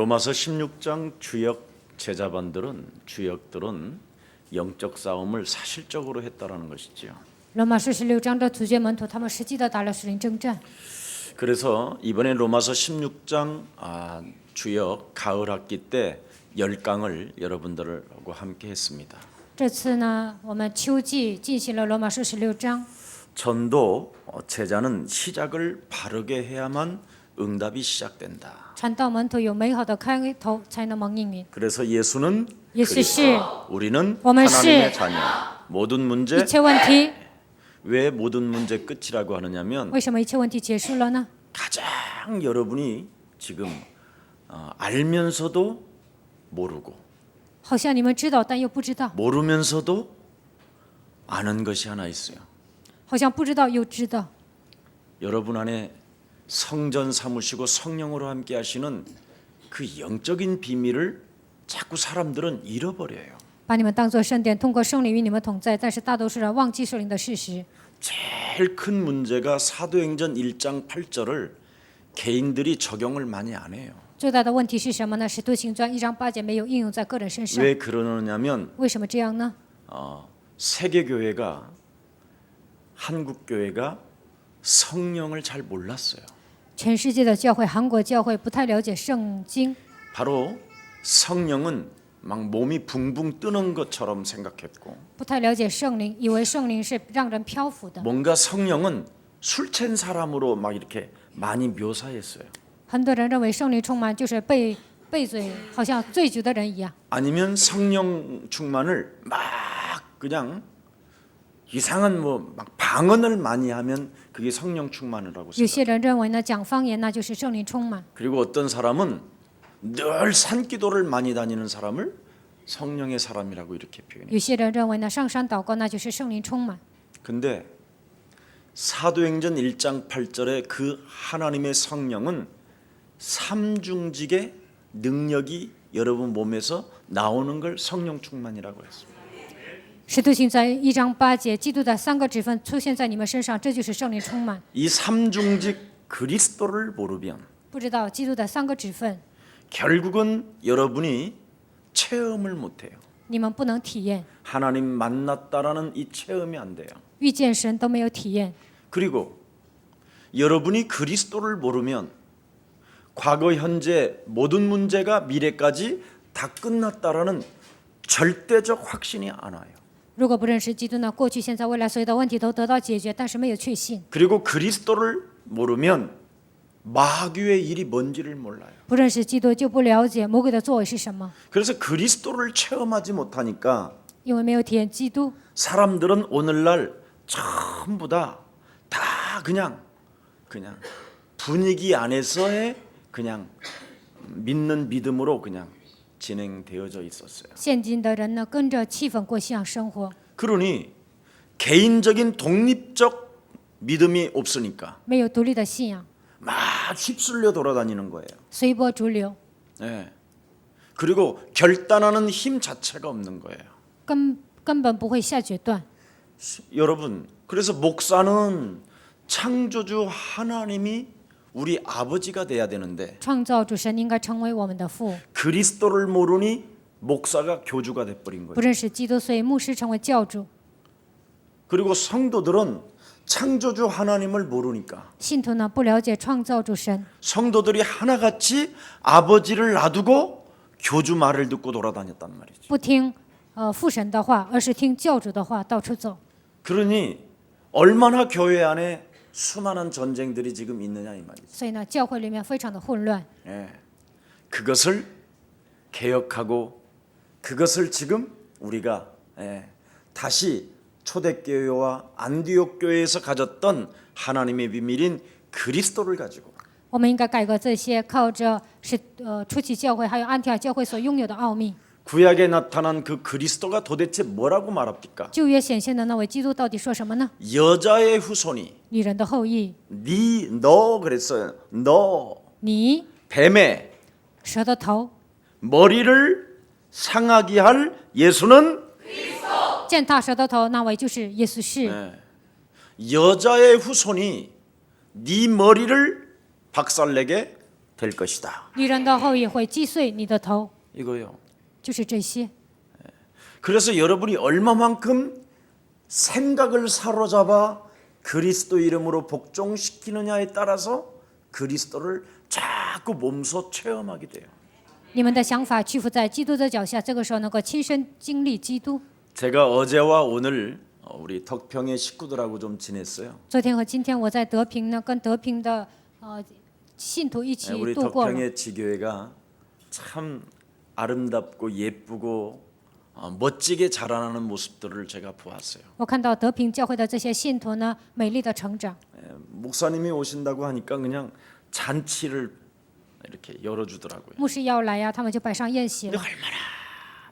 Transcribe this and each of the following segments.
로마서 16장 주역들은 영적 싸움을 사실적으로 했다라는 것이지요. 罗马书16章的主角门徒，他们实际的打了属灵征战。 그래서 이번에 로마서 16장 주역 가을 학기 때 10강을 여러분들하고 함께 했습니다. 这次呢，我们秋季进行了罗马书16章。 전도 제자는 시작을 바르게 해야만 응답이 시작된다. 传道门徒有美好的开头，才能蒙应允。 그래서 예수는 耶稣是 우리는 我们 하나님의 是 자녀. 모든 一 문제 切问题， 왜 모든 문제 끝이라고 하느냐면 为什么一切问题结束了呢？ 가장 여러분이 지금 알면서도 모르고 好像你们知道，但又不知道； 모르면서도 아는 것이 하나 있어요. 好像不知道又知道。 여러분 안에 성전 삼으시고 성령으로 함께 하시는 그 영적인 비밀을 자꾸 사람들은 잃어버려요. 把你们当作圣殿，通过圣灵与你们同在，但是大多数人忘记圣灵的事实。 제일 큰 문제가 사도행전 1장 8절을 개인들이 적용을 많이 안 해요. 最大的问题是什么呢？使徒行传1章8节没有应用在个人身上。 왜 그러느냐면 为什么这样呢？ 세계교회가 한국교회가 성령을 잘 몰랐어요. 全世界的教会，韩国教会不太了解圣经， 바로 성령은 막 몸이 붕붕 뜨는 것처럼 생각했고 不太了解圣灵，以为圣灵是让人漂浮的。 뭔가 성령은 술 취한 사람으로 막 이렇게 많이 묘사했어요. 很多人认为圣灵充满就是被醉，好像醉酒的人一样。 아니면 성령 충만을 막 그냥 이상한 막 방언을 많이 하면 그게 성령 충만이라고 有 생각해요. 些人认为呢，讲方言那就是圣灵充满。 그리고 어떤 사람은 늘 산기도를 많이 다니는 사람을 성령의 사람이라고 이렇게 표현해요. 有些人认为呢，上山祷告那就是圣灵充满。 근데 사도행전 1장 8절에 그 하나님의 성령은 삼중직의 능력이 여러분 몸에서 나오는 걸 성령 충만이라고 했습니다. 使徒行传1章8节，基督的3个职分出现在你们身上，这就是圣灵充满。 이 삼중직 그리스도를 모르면 不知道基督的3个职分， 결국은 여러분이 체험을 못해요. 你们不能体验， 하나님 만났다라는 이 체험이 안 돼요. 遇见神都没有体验。 그리고 여러분이 그리스도를 모르면 과거, 현재 모든 문제가 미래까지 다 끝났다라는 절대적 확신이 안 와요. 如果不认识基督呢，过去、现在、未来所有的问题都得到解决，但是没有确信。 그리고 그리스도를 모르면 마귀의 일이 뭔지를 몰라요. 不认识基督就不了解魔鬼的作为是什么， 그래서 그리스도를 체험하지 못하니까 因为没有体验基督， 사람들은 오늘날 전부 다 그냥 분위기 안에서의 그냥 믿는 믿음으로 그냥 진행되어져 있었어요. 现今的人呢，跟着气氛过信仰生活， 그러니 개인적인 독립적 믿음이 없으니까 没有独立的信仰， 막 휩쓸려 돌아다니는 거예요. 随波逐流， 네. 그리고 결단하는 힘 자체가 없는 거예요. 根本不会下决断。 여러분, 그래서 목사는 창조주 하나님이 우리 아버지가 돼야 되는데 创造主神应该成为我们的父， 그리스도를 모르니 목사가 교주가 돼버린 不 거예요. 认识基督，所以牧师成为教主。 그리고 성도들은 창조주 하나님을 모르니까 信徒呢，不了解创造主神， 성도들이 하나같이 아버지를 놔두고 교주 말을 듣고 돌아다녔단 말이죠. 不听父神的话，而是听教主的话，到处走。 그러니 얼마나 교회 안에 수많은 전쟁들이 지금 있느냐 이 말이죠. 所以呢，教会里面非常的混乱。 예. 그것을 개혁하고 그것을 지금 우리가 다시 초대교회와 안디옥 교회에서 가졌던 하나님의 비밀인 그리스도를 가지고 我们应该改革这些靠着初期教会还有安提阿教会所拥有的奥秘。 구약에 나타난 그 그리스도가 도대체 뭐라고 말합니까? 旧约显现的那位基督到底说什么呢？ 여자의 후손이 女人的后裔， 너 그랬어요. 너 你 뱀의 蛇的头， 머리를 상하게 할 예수는 践踏蛇的头，那位就是耶稣是。 여자의 후손이 네 머리를 박살내게 될 것이다. 女人的后裔会击碎你的头， 이거요. 就是这些。 그래서 여러분이 얼마만큼 생각을 사로잡아 그리스도 이름으로 복종시키느냐에 따라서 그리스도를 자꾸 몸소 체험하게 돼요. 你们的想法屈服在基督的脚下，这个时候能够亲身经历基督。 제가 어제와 오늘 우리 덕평의 식구들하고 좀 지냈어요. 昨天和今天我在德平呢，跟德平的信徒一起 우리 度过了。 덕평의 지교회가 참 아름답고 예쁘고 멋지게 자라나는 모습들을 제가 보았어요. 我看到德平教会的这些信徒呢，美丽的成长。 목사님이 오신다고 하니까 그냥 잔치를 이렇게 열어주더라고요. 牧师要来呀，他们就摆上宴席了。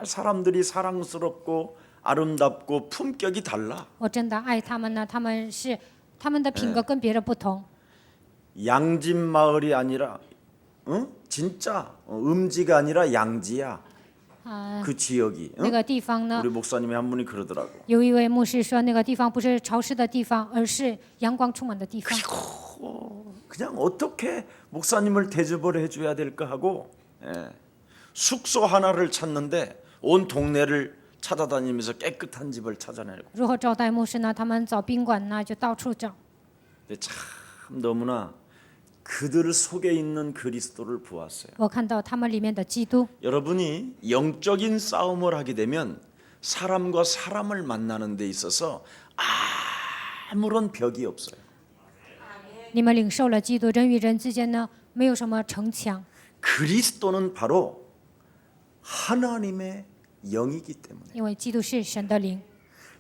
사람들이 사랑스럽고 아름답고 품격이 달라. 我真的爱他们呢，他们的品格跟别人不同。 양진 마을이 아니라, 진짜 음지가 아니라 양지야. 그 지역이. 那个地方呢， 우리 목사님이 한 분이 그러더라고. 有一位牧师说，那个地方不是潮湿的地方，而是阳光充满的地方。 그냥 어떻게 목사님을 대접을 해줘야 될까 하고 숙소 하나를 찾는데 온 동네를 찾아다니면서 깨끗한 집을 찾아내고. 如何招待牧师呢？他们找宾馆呢，就到处找。 근데 참 너무나 그들 속에 있는 그리스도를 보았어요. 我看到他们里面的基督。 여러분이 영적인 싸움을 하게 되면 사람과 사람을 만나는 데 있어서 아무런 벽이 없어요. 你们领受了基督，人与人之间呢，没有什么城墙。 그리스도는 바로 하나님의 영이기 때문에 因为基督是神的灵，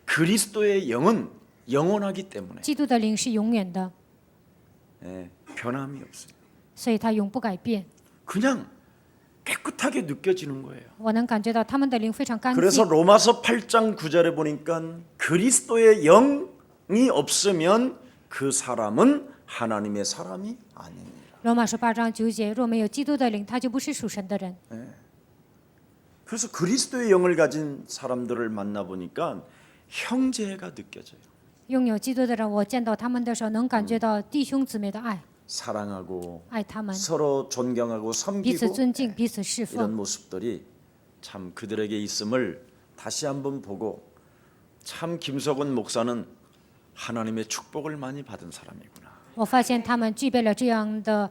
그리스도의 영은 영원하기 때문에 基督的灵是永远的， 변함이 없어요. 所以它永不改变。 그냥 깨끗하게 느껴지는 거예요. 我能感觉到他们的灵非常干 그래서 净。 로마서 8장 9절에 보니까 그리스도의 영이 없으면 그 사람은 하나님의 사람이 아닙니다. 罗马书8章9节，若没有基督的灵，他就不是属神的人。 그래서 그리스도의 영을 가진 사람들을 만나 보니까 형제가 느껴져요. 拥有基督的人，我见到他们的时候，能感觉到弟兄姊妹的爱， 사랑하고 爱他们， 서로 존경하고 彼此 섬기고 尊敬，彼此侍 이런 奉。 모습들이 참 그들에게 있음을 다시 한번 보고 참 김석원 목사는 하나님의 축복을 많이 받은 사람이구나. 我发现他们具备了这样的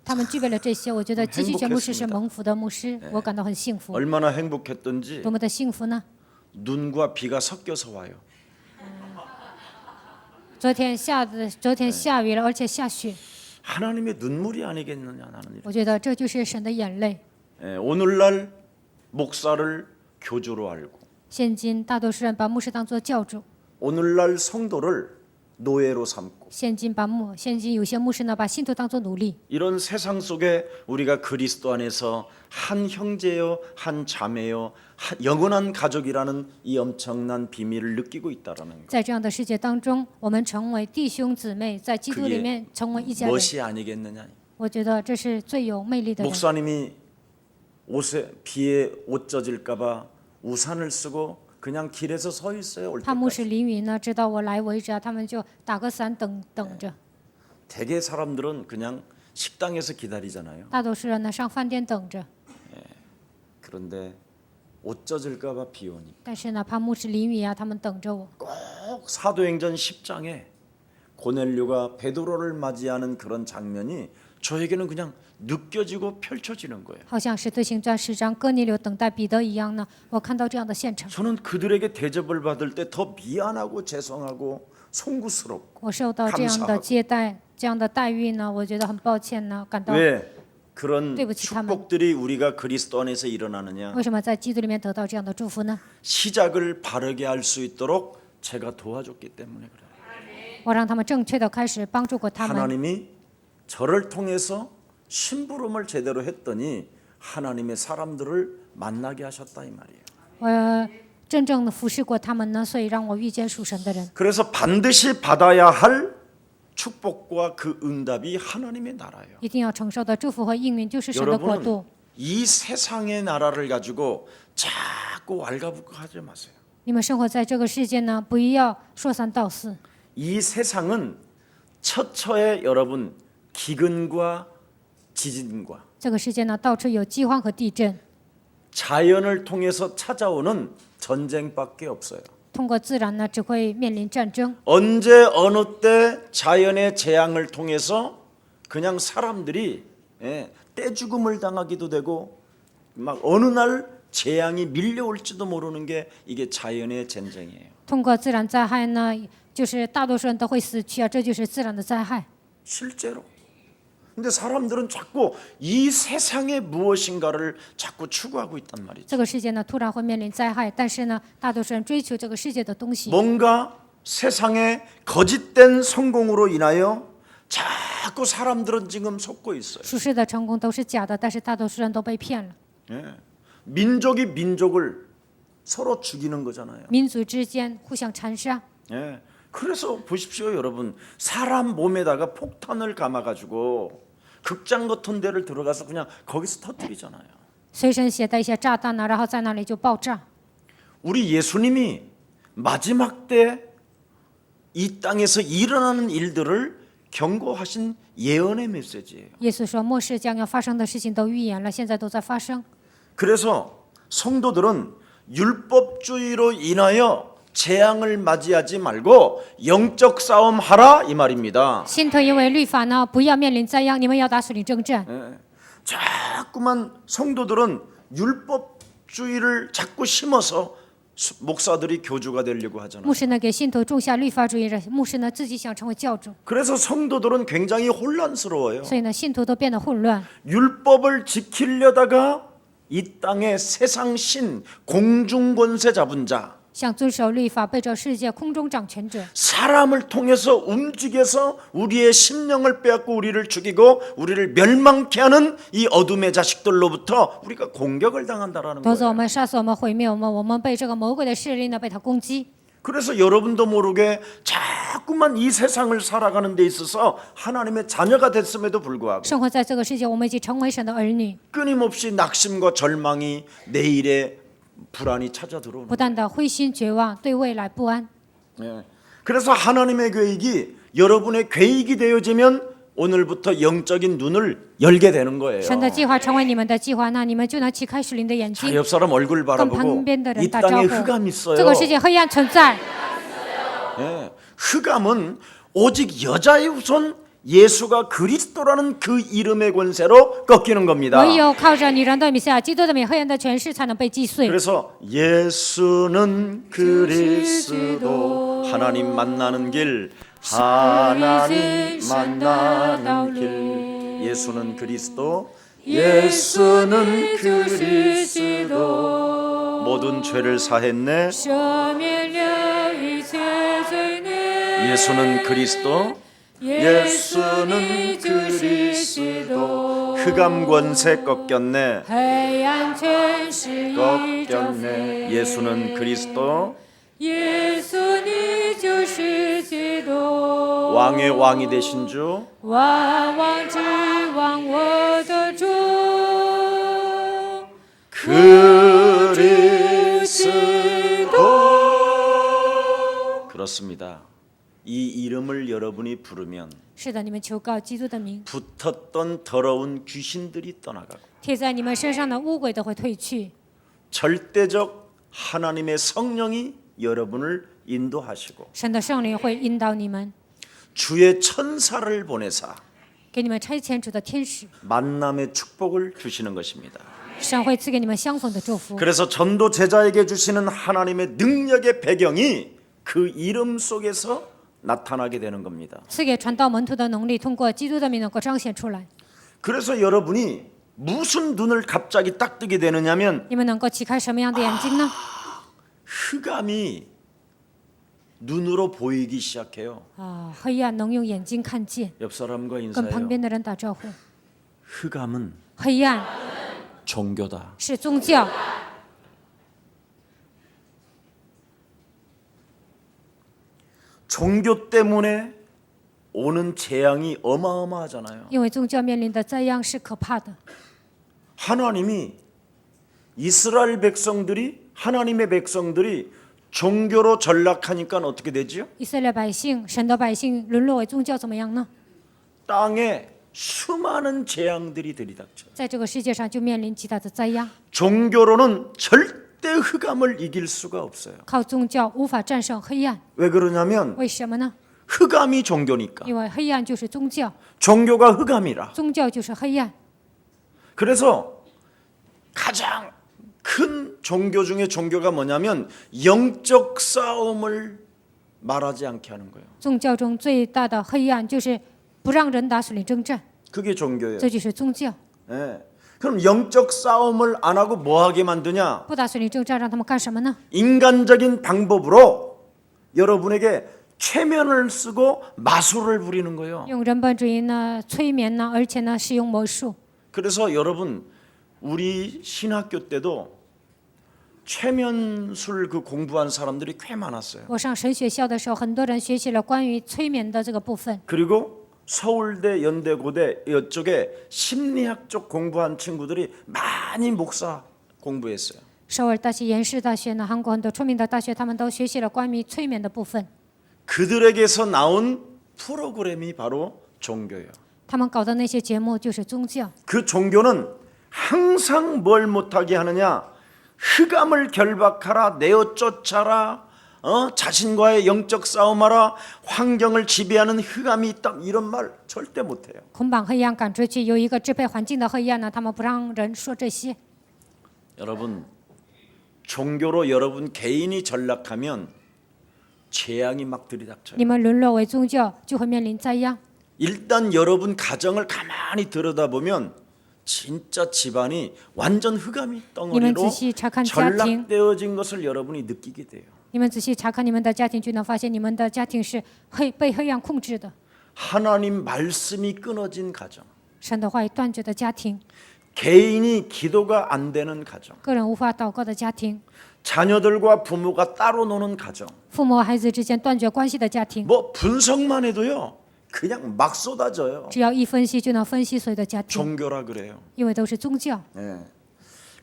他们具备了这些，我觉得继续全牧师是蒙福的牧师，我感到很幸福。 얼마나 행복했던지 多么的幸福呢？ 눈과 비가 섞여서 와요. 昨天下雨了，而且下雪， 하나님의 눈물이 아니겠느냐 나는. 我觉得这就是神的眼泪。 오늘날 목사를 교주로 알고 现今大多数人把牧师当作教主， 오늘날 성도를 노예로 삼고 现今有些牧师呢把信徒当作奴隶。 이런 세상 속에 우리가 그리스도 안에서 한 형제요 한 자매요 영원한 가족이라는 이 엄청난 비밀을 느끼고 있다라는 것. 在这样的世界当中，我们成为弟兄姊妹，在基督里面成为一家人。 무엇이 아니겠느냐. 我觉得这是最有魅力的人。 목사님이 비에 옷 젖을까봐 우산을 쓰고 그냥 길에서 서 있어요. 올 怕牧师 때까지. 淋雨呢，知道我来为止啊，他们就打个伞等着。 대개 사람들은 그냥 식당에서 기다리잖아요. 大多数人呢上饭店等着， 그런데 옷 젖을까봐 비 오니 但是呢怕牧师淋雨啊，他们等着我。 꼭 사도행전 10장에 고넬료가 베드로를 맞이하는 그런 장면이 저에게는 그냥 느껴지고 펼쳐지는 거예요. 好像是《使徒行传》10章哥尼流等待彼得一样呢，我看到这样的现场。 저는 그들에게 대접을 받을 때 더 미안하고 죄송하고 송구스럽고 我受到这样的接待、这样的待遇呢，我觉得很抱歉呢，感到 왜 그런 对不起他们。 축복들이 우리가 그리스도 안에서 일어나느냐. 为什么在基督里面得到这样的祝福呢？ 시작을 바르게 할 수 있도록 제가 도와줬기 때문에 그래요. 我让他们正确的开始帮助过他们。 하나님이 저를 통해서 심부름을 제대로 했더니 하나님의 사람들을 만나게 하셨다 이 말이에요. 我真正的服侍过他们呢，所以让我遇见属神的人。 그래서 반드시 받아야 할 축복과 그 응답이 하나님의 나라예요. 一定要承受的祝福和应允就是神的国 여러분 度。 이 세상의 나라를 가지고 자꾸 왈가불가하지 마세요. 你们生活在这个世界呢，不要说三道四。 이 세상은 처처에 여러분 기근과 지진과 这个世界呢，到处有饥荒和地震， 자연을 통해서 찾아오는 전쟁밖에 없어요. 通过自然呢，只会面临战争。 언제 어느 때 자연의 재앙을 통해서 그냥 사람들이 떼죽음을 당하기도 되고 막 어느 날 재앙이 밀려올지도 모르는 게 이게 자연의 전쟁이에요. 通过自然灾害呢，就是大多数人都会死去啊，这就是自然的灾害。 실제로. 근데 사람들은 자꾸 이 세상에 무엇인가를 자꾸 추구하고 있단 말이죠. 这个世界呢，突然会面临灾害，但是呢，大多数人追求这个世界的东西。 뭔가 세상의 거짓된 성공으로 인하여 자꾸 사람들은 지금 속고 있어요. 属世的成功都是假的，但是大多数人都被骗了。 예. 민족이 민족을 서로 죽이는 거잖아요. 民族之间互相残杀。 예. 그래서 보십시오, 여러분. 사람 몸에다가 폭탄을 감아가지고 극장 같은 데를 들어가서 그냥 거기서 터뜨리잖아요. 随身携带一些炸弹呢，然后在那里就爆炸。 우리 예수님이 마지막 때 이 땅에서 일어나는 일들을 경고하신 예언의 메시지예요. 耶稣说，末世将要发生的事情都预言了，现在都在发生。 그래서 성도들은 율법주의로 인하여 재앙을 맞이하지 말고 영적 싸움 하라 이 말입니다. 信徒因为律法呢，不要面临灾殃，你们要打属灵征战。 자꾸만 성도들은 율법주의를 자꾸 심어서 목사들이 교주가 되려고 하잖아요. 牧师呢，给信徒种下律法主义，牧师呢自己想成为教主， 그래서 성도들은 굉장히 혼란스러워요. 所以呢，信徒都变得混乱。 율법을 지키려다가 이 땅의 세상 신 공중권세 잡은 자 想遵守律法，背着世界空中掌权者， 사람을 통해서 움직여서 우리의 심령을 빼앗고 우리를 죽이고 우리를 멸망케 하는 이 어둠의 자식들로부터 우리가 공격을 당한다라는 夺走我 거예요. 们、杀死我们、毁灭我们，我们被这个魔鬼的势力呢被他攻击。 그래서 여러분도 모르게 자꾸만 이 세상을 살아가는 데 있어서 하나님의 자녀가 됐음에도 불구하고 生活在这个世界，我们已经成为神的儿女， 끊임없이 낙심과 절망이 내일의 불안이 찾아 들어오는 不断的灰心绝望，对未来不安。 거예요. 그래서 하나님의 계획이 여러분의 계획이 되어지면 오늘부터 영적인 눈을 열게 되는 거예요. 神的计划成为你们的计划，那你们就能启开属灵的眼 자, 睛， 옆 사람 얼굴 跟 바라보고 旁边的人 이 打招 땅에 呼。 흑암이 있어요. 这个世界黑暗存在， 예, 흑암은 오직 여자의 후손 예수가 그리스도라는 그 이름의 권세로 꺾이는 겁니다. 唯有靠着女人的弥赛亚基督的名，黑暗的权势才能被击碎。 그래서 예수는 그리스도 하나님 만나는 길 하나님 만나는 길 예수는 그리스도 예수는 그리스도 모든 죄를 사했네 赦免了一切罪孽， 예수는 그리스도 예수는 그리스도 흑암 권세 꺾였네 黑暗权势已征服。 꺾였네 예수는 그리스도 耶稣，你就是基督， 왕의 왕이 되신 주 万王之王，我的主。 그리스도 그렇습니다. 이 이름을 여러분이 부르면 是的，你们求告基督的名， 붙었던 더러운 귀신들이 떠나가고 贴在你们身上的污鬼都会退去， 절대적 하나님의 성령이 여러분을 인도하시고 神的圣灵会引导你们， 주의 천사를 보내사 给你们差遣主的天使， 만남의 축복을 주시는 것입니다. 神会赐给你们相逢的祝福。 그래서 전도 제자에게 주시는 하나님의 능력의 배경이 그 이름 속에서 나타나게 되는 겁니다. 赐给传道门徒的能力，通过基督的名能够彰显出来。 그래서 여러분이 무슨 눈을 갑자기 딱 뜨게 되느냐면 你们能够启开什么样的眼睛呢？ 흑암이 눈으로 보이기 시작해요. 黑暗能用眼睛看见， 옆 사람과 跟旁 인사해요. 边的人打招呼。 흑암은 黑暗 종교다. 是宗教， 종교 때문에 오는 재앙이 어마어마하잖아요. 因为宗教面临的灾殃是可怕的。 하나님이 이스라엘 백성들이 하나님의 백성들이 종교로 전락하니까 어떻게 되지요? 以色列百姓，神的百姓沦落为宗教怎么样呢？ 땅에 수많은 재앙들이 들이닥쳐요. 在这个世界上就面临极大的灾殃。 종교로는 절대 흑암을 이길 수가 없어요. 靠宗教无法战胜黑暗， 왜 그러냐면 为什么呢？ 흑암이 종교니까. 因为黑暗就是宗教， 종교가 흑암이라. 宗教就是黑暗。 그래서 가장 큰 종교 중에 종교가 뭐냐면 영적 싸움을 말하지 않게 하는 거예요. 宗教中最大的黑暗就是不让人打属灵征战， 그게 종교예요. 这就是宗教。 예. 그럼 영적 싸움을 안 하고 뭐 하게 만드냐? 不打属灵征战，让他们干什么呢？ 인간적인 방법으로 여러분에게 최면을 쓰고 마술을 부리는 거예요. 用人本主义呢，催眠呢，而且呢，使用魔术。 그래서 여러분 우리 신학교 때도 최면술 그 공부한 사람들이 꽤 많았어요. 我上神学校的时候，很多人学习了关于催眠的这个部分。 그리고 서울대, 연대고대 이쪽에 심리학 쪽 공부한 친구들이 많이 목사 공부했어요. 首尔大学、延世大学呢，韩国很多出名的大学，他们都学习了关于催眠的部分。 그들에게서 나온 프로그램이 바로 종교예요. 他们搞的那些节目就是宗教。 그 종교는 항상 뭘 못하게 하느냐? 흑암을 결박하라, 내어 쫓아라, 자신과의 영적 싸움하라, 환경을 지배하는 흑암이 있다, 이런 말 절대 못해요. 捆绑黑暗赶出去，有一个支配环境的黑暗呢，他们不让人说这些。 여러분, 종교로 여러분 개인이 전락하면 재앙이 막 들이닥쳐요. 你们沦落为宗教，就会面临灾殃。 일단 여러분 가정을 가만히 들여다보면 진짜 집안이 완전 흑암이 덩어리로 你们仔细查看家庭， 전락되어진 것을 여러분이 느끼게 돼요. 你们仔细查看你们的家庭，就能发现你们的家庭是被黑暗控制的。 하나님 말씀이 끊어진 가정, 神的话语断绝的家庭， 개인이 기도가 안 되는 가정, 个人无法祷告的家庭， 자녀들과 부모가 따로 노는 가정, 父母和孩子之间断绝关系的家庭， 뭐 분석만 해도요 그냥 막 쏟아져요. 只要一分析就能分析所有的家庭， 종교라 그래요. 因为都是宗教。 예.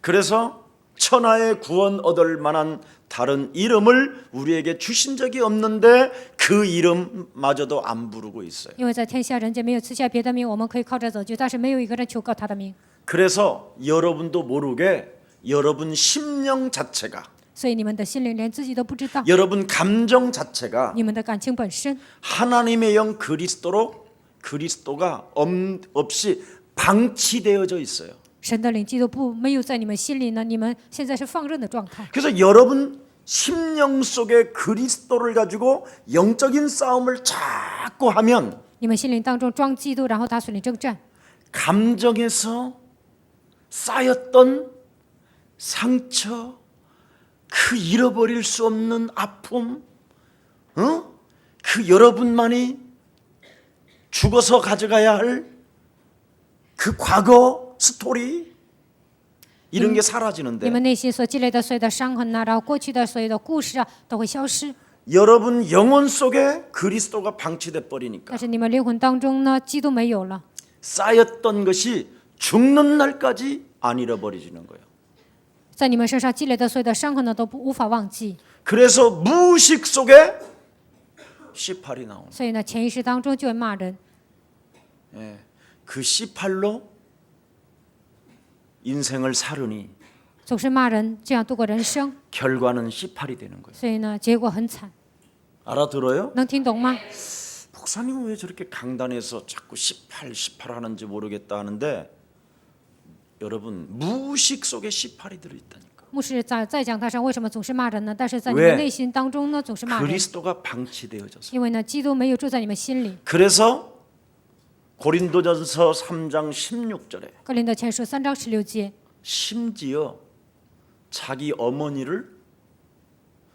그래서 천하의 구원 얻을 만한 다른 이름을 우리에게 주신 적이 없는데 그 이름마저도 안 부르고 있어요. 因为在天下人间没有赐下别的名，我们可以靠着走就，但是没有一个人求告他的名。 그래서 여러분도 모르게 여러분 심령 자체가, 所以你们的心灵连自己都不知道， 여러분 감정 자체가 你们的感情本身 하나님의 영 그리스도가 없이 방치되어져 있어요. 神的灵基督不没有在你们心里呢，你们现在是放任的状态。 그래서 여러분 심령 속에 그리스도를 가지고 영적인 싸움을 자꾸 하면 你们心灵当中装基督，然后打属灵征战， 감정에서 쌓였던 상처, 그 잃어버릴 수 없는 아픔, 그 여러분만이 죽어서 가져가야 할 그 과거 스토리 이런 게 你 사라지는데 们内心所积累的所有的伤痕呐、然后过去的所有的故事啊，都会消失。 여러분 영혼 속에 그리스도가 방치돼 버리니까 但是你们灵魂当中呢，基督没有了， 쌓였던 것이 죽는 날까지 안 잃어버려지는 거예요. 在你们身上积累的所有的伤痕呢，都无法忘记。 그래서 무의식 속에 C8이 나오는 所以呢，潜意识当中就会骂人， 예, 그 C8로 인생을 사르니 总是骂人，这样度过人生。 결과는 C8이 되는 거예요. 所以呢，结果很惨。 알아들어요? 能听懂吗？ 목사님은 왜 저렇게 강단에서 자꾸 18 하는지 모르겠다 하는데 여러분 무의식 속에 C8이 들어있다니까. 牧师在讲台上为什么总是骂人呢？但是在你 왜 们内心当中呢，总是骂人， 그리스도가 방치되어져서. 因为呢，基督没有住在你们心里。 그래서 고린도전서 3장 16절에 哥林多前书3章16节， 심지어 자기 어머니를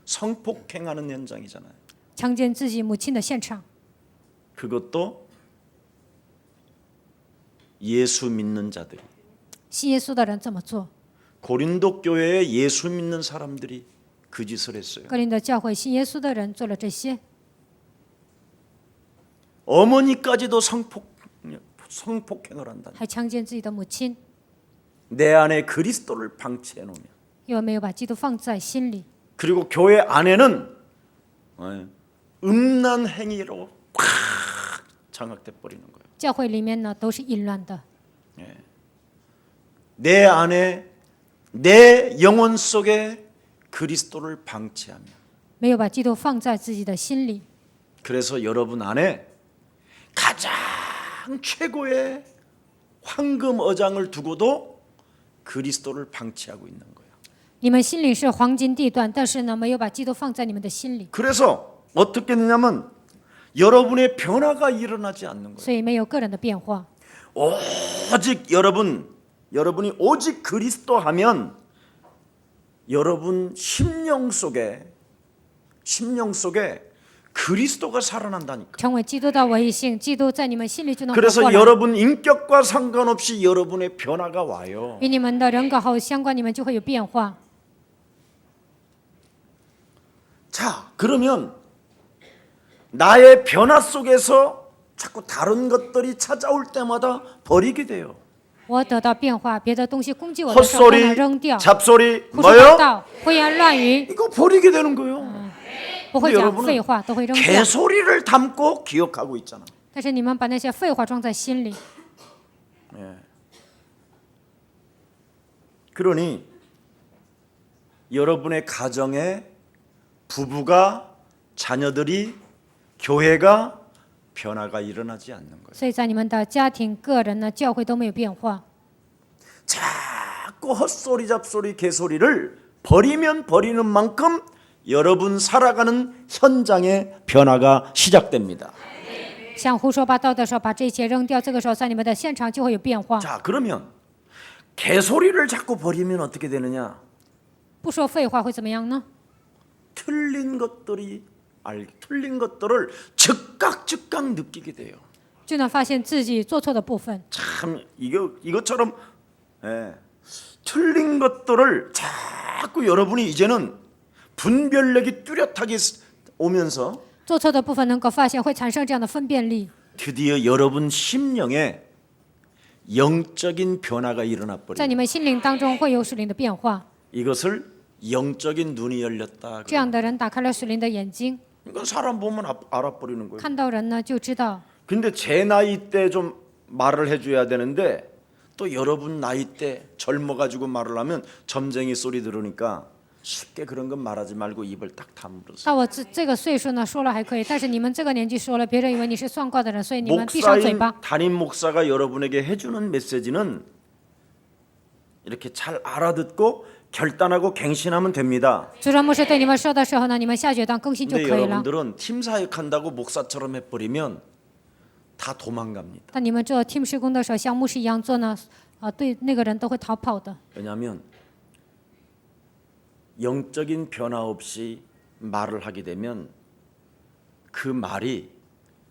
성폭행하는 현장이잖아요. 强奸自己母亲的现场， 그것도 예수 믿는 자들이, 信耶稣的人这么做。 고린도 교회에 예수 믿는 사람들이 그 짓을 했어요. 哥林多教会信耶稣的人做了这些， 어머니까지도 성폭행을 한다. 还强奸自己的母亲， 내 안에 그리스도를 방치해 놓으면. 因为没有把基督放在心里。 그리고 교회 안에는 음란 행위로 꽉 장악돼 버리는 거예요. 教会里面呢都是淫乱的。 내 안에 내 영혼 속에 그리스도를 방치하며 没有把基督放在自己的心里， 그래서 여러분 안에 가장 최고의 황금 어장을 두고도 그리스도를 방치하고 있는 거예요. 你们心里是黄金地段，但是呢没有把基督放在你们的心里， 그래서 어떻게 되냐면 여러분의 변화가 일어나지 않는 거예요. 所以没有个人的变化。 오직 여러분이 오직 그리스도 하면 여러분 심령 속에 그리스도가 살아난다니까. 成为基督的唯一性，基督在你们心里就能活过 그래서 来。 여러분 인격과 상관없이 여러분의 변화가 와요. 与你们的人格毫无相关，你们就会有变化。 자, 그러면 나의 변화 속에서 자꾸 다른 것들이 찾아올 때마다 버리게 돼요. 我得到变化，别的东西攻击我的时候，都能 헛소리, 扔掉。 잡소리, 胡说八 뭐요? 道、胡言乱语， 이거 버리게 되는 거예요. 不会讲废话，都会扔掉。 개소리를 담고 기억하고 있잖아. 但是你们把那些废话装在心里， 그러니 여러분의 가정에 부부가 자녀들이 교회가 변화가 일어나지 않는 거예요. 所以在你们的家庭、个人呢、教会都没有变化。 자꾸 헛소리 잡소리 개소리를 버리면 버리는 만큼 여러분 살아가는 현장의 변화가 시작됩니다. 像胡说八道的时候，把这些扔掉，这个时候在你们的现场就会有变化。 자, 그러면 개소리를 자꾸 버리면 어떻게 되느냐? 不说废话会怎么样呢？ 틀린 것들을 즉각 느끼게 돼요. 就能发现自己做错的部分。 참 이것처럼 틀린 것들을 자꾸 여러분이 이제는 분별력이 뚜렷하게 오면서 做错的部分能够发现，会产生这样的分辨力。 드디어 여러분 심령에 영적인 변화가 일어나 在 버려요. 你们心灵当中会有属灵的变化。 이것을 영적인 눈이 열렸다. 这样的人打开了属灵的眼睛， 이건 사람 보면 알아버리는 거예요. 看到人呢就知道。 근데 제 나이 때 좀 말을 해줘야 되는데 또 여러분 나이 때 젊어가지고 말을 하면 점쟁이 소리 들으니까 쉽게 그런 건 말하지 말고 입을 딱 다물어서. 到我这个岁数呢，说了还可以，但是你们这个年纪说了，别人以为你是算卦的人，所以你们闭上嘴 목사인 巴。 담임 목사가 여러분에게 해주는 메시지는 이렇게 잘 알아듣고 결단하고 갱신하면 됩니다. 主任牧师对你们说的时候呢，你们下决断更新就 근데 可以了。 여러분들은 팀 사역한다고 목사처럼 해버리면 다 도망갑니다. 但你们做 team 施工的时候，像牧师一样做呢，对那个人都会逃跑的。 왜냐하면 영적인 변화 없이 말을 하게 되면 그 말이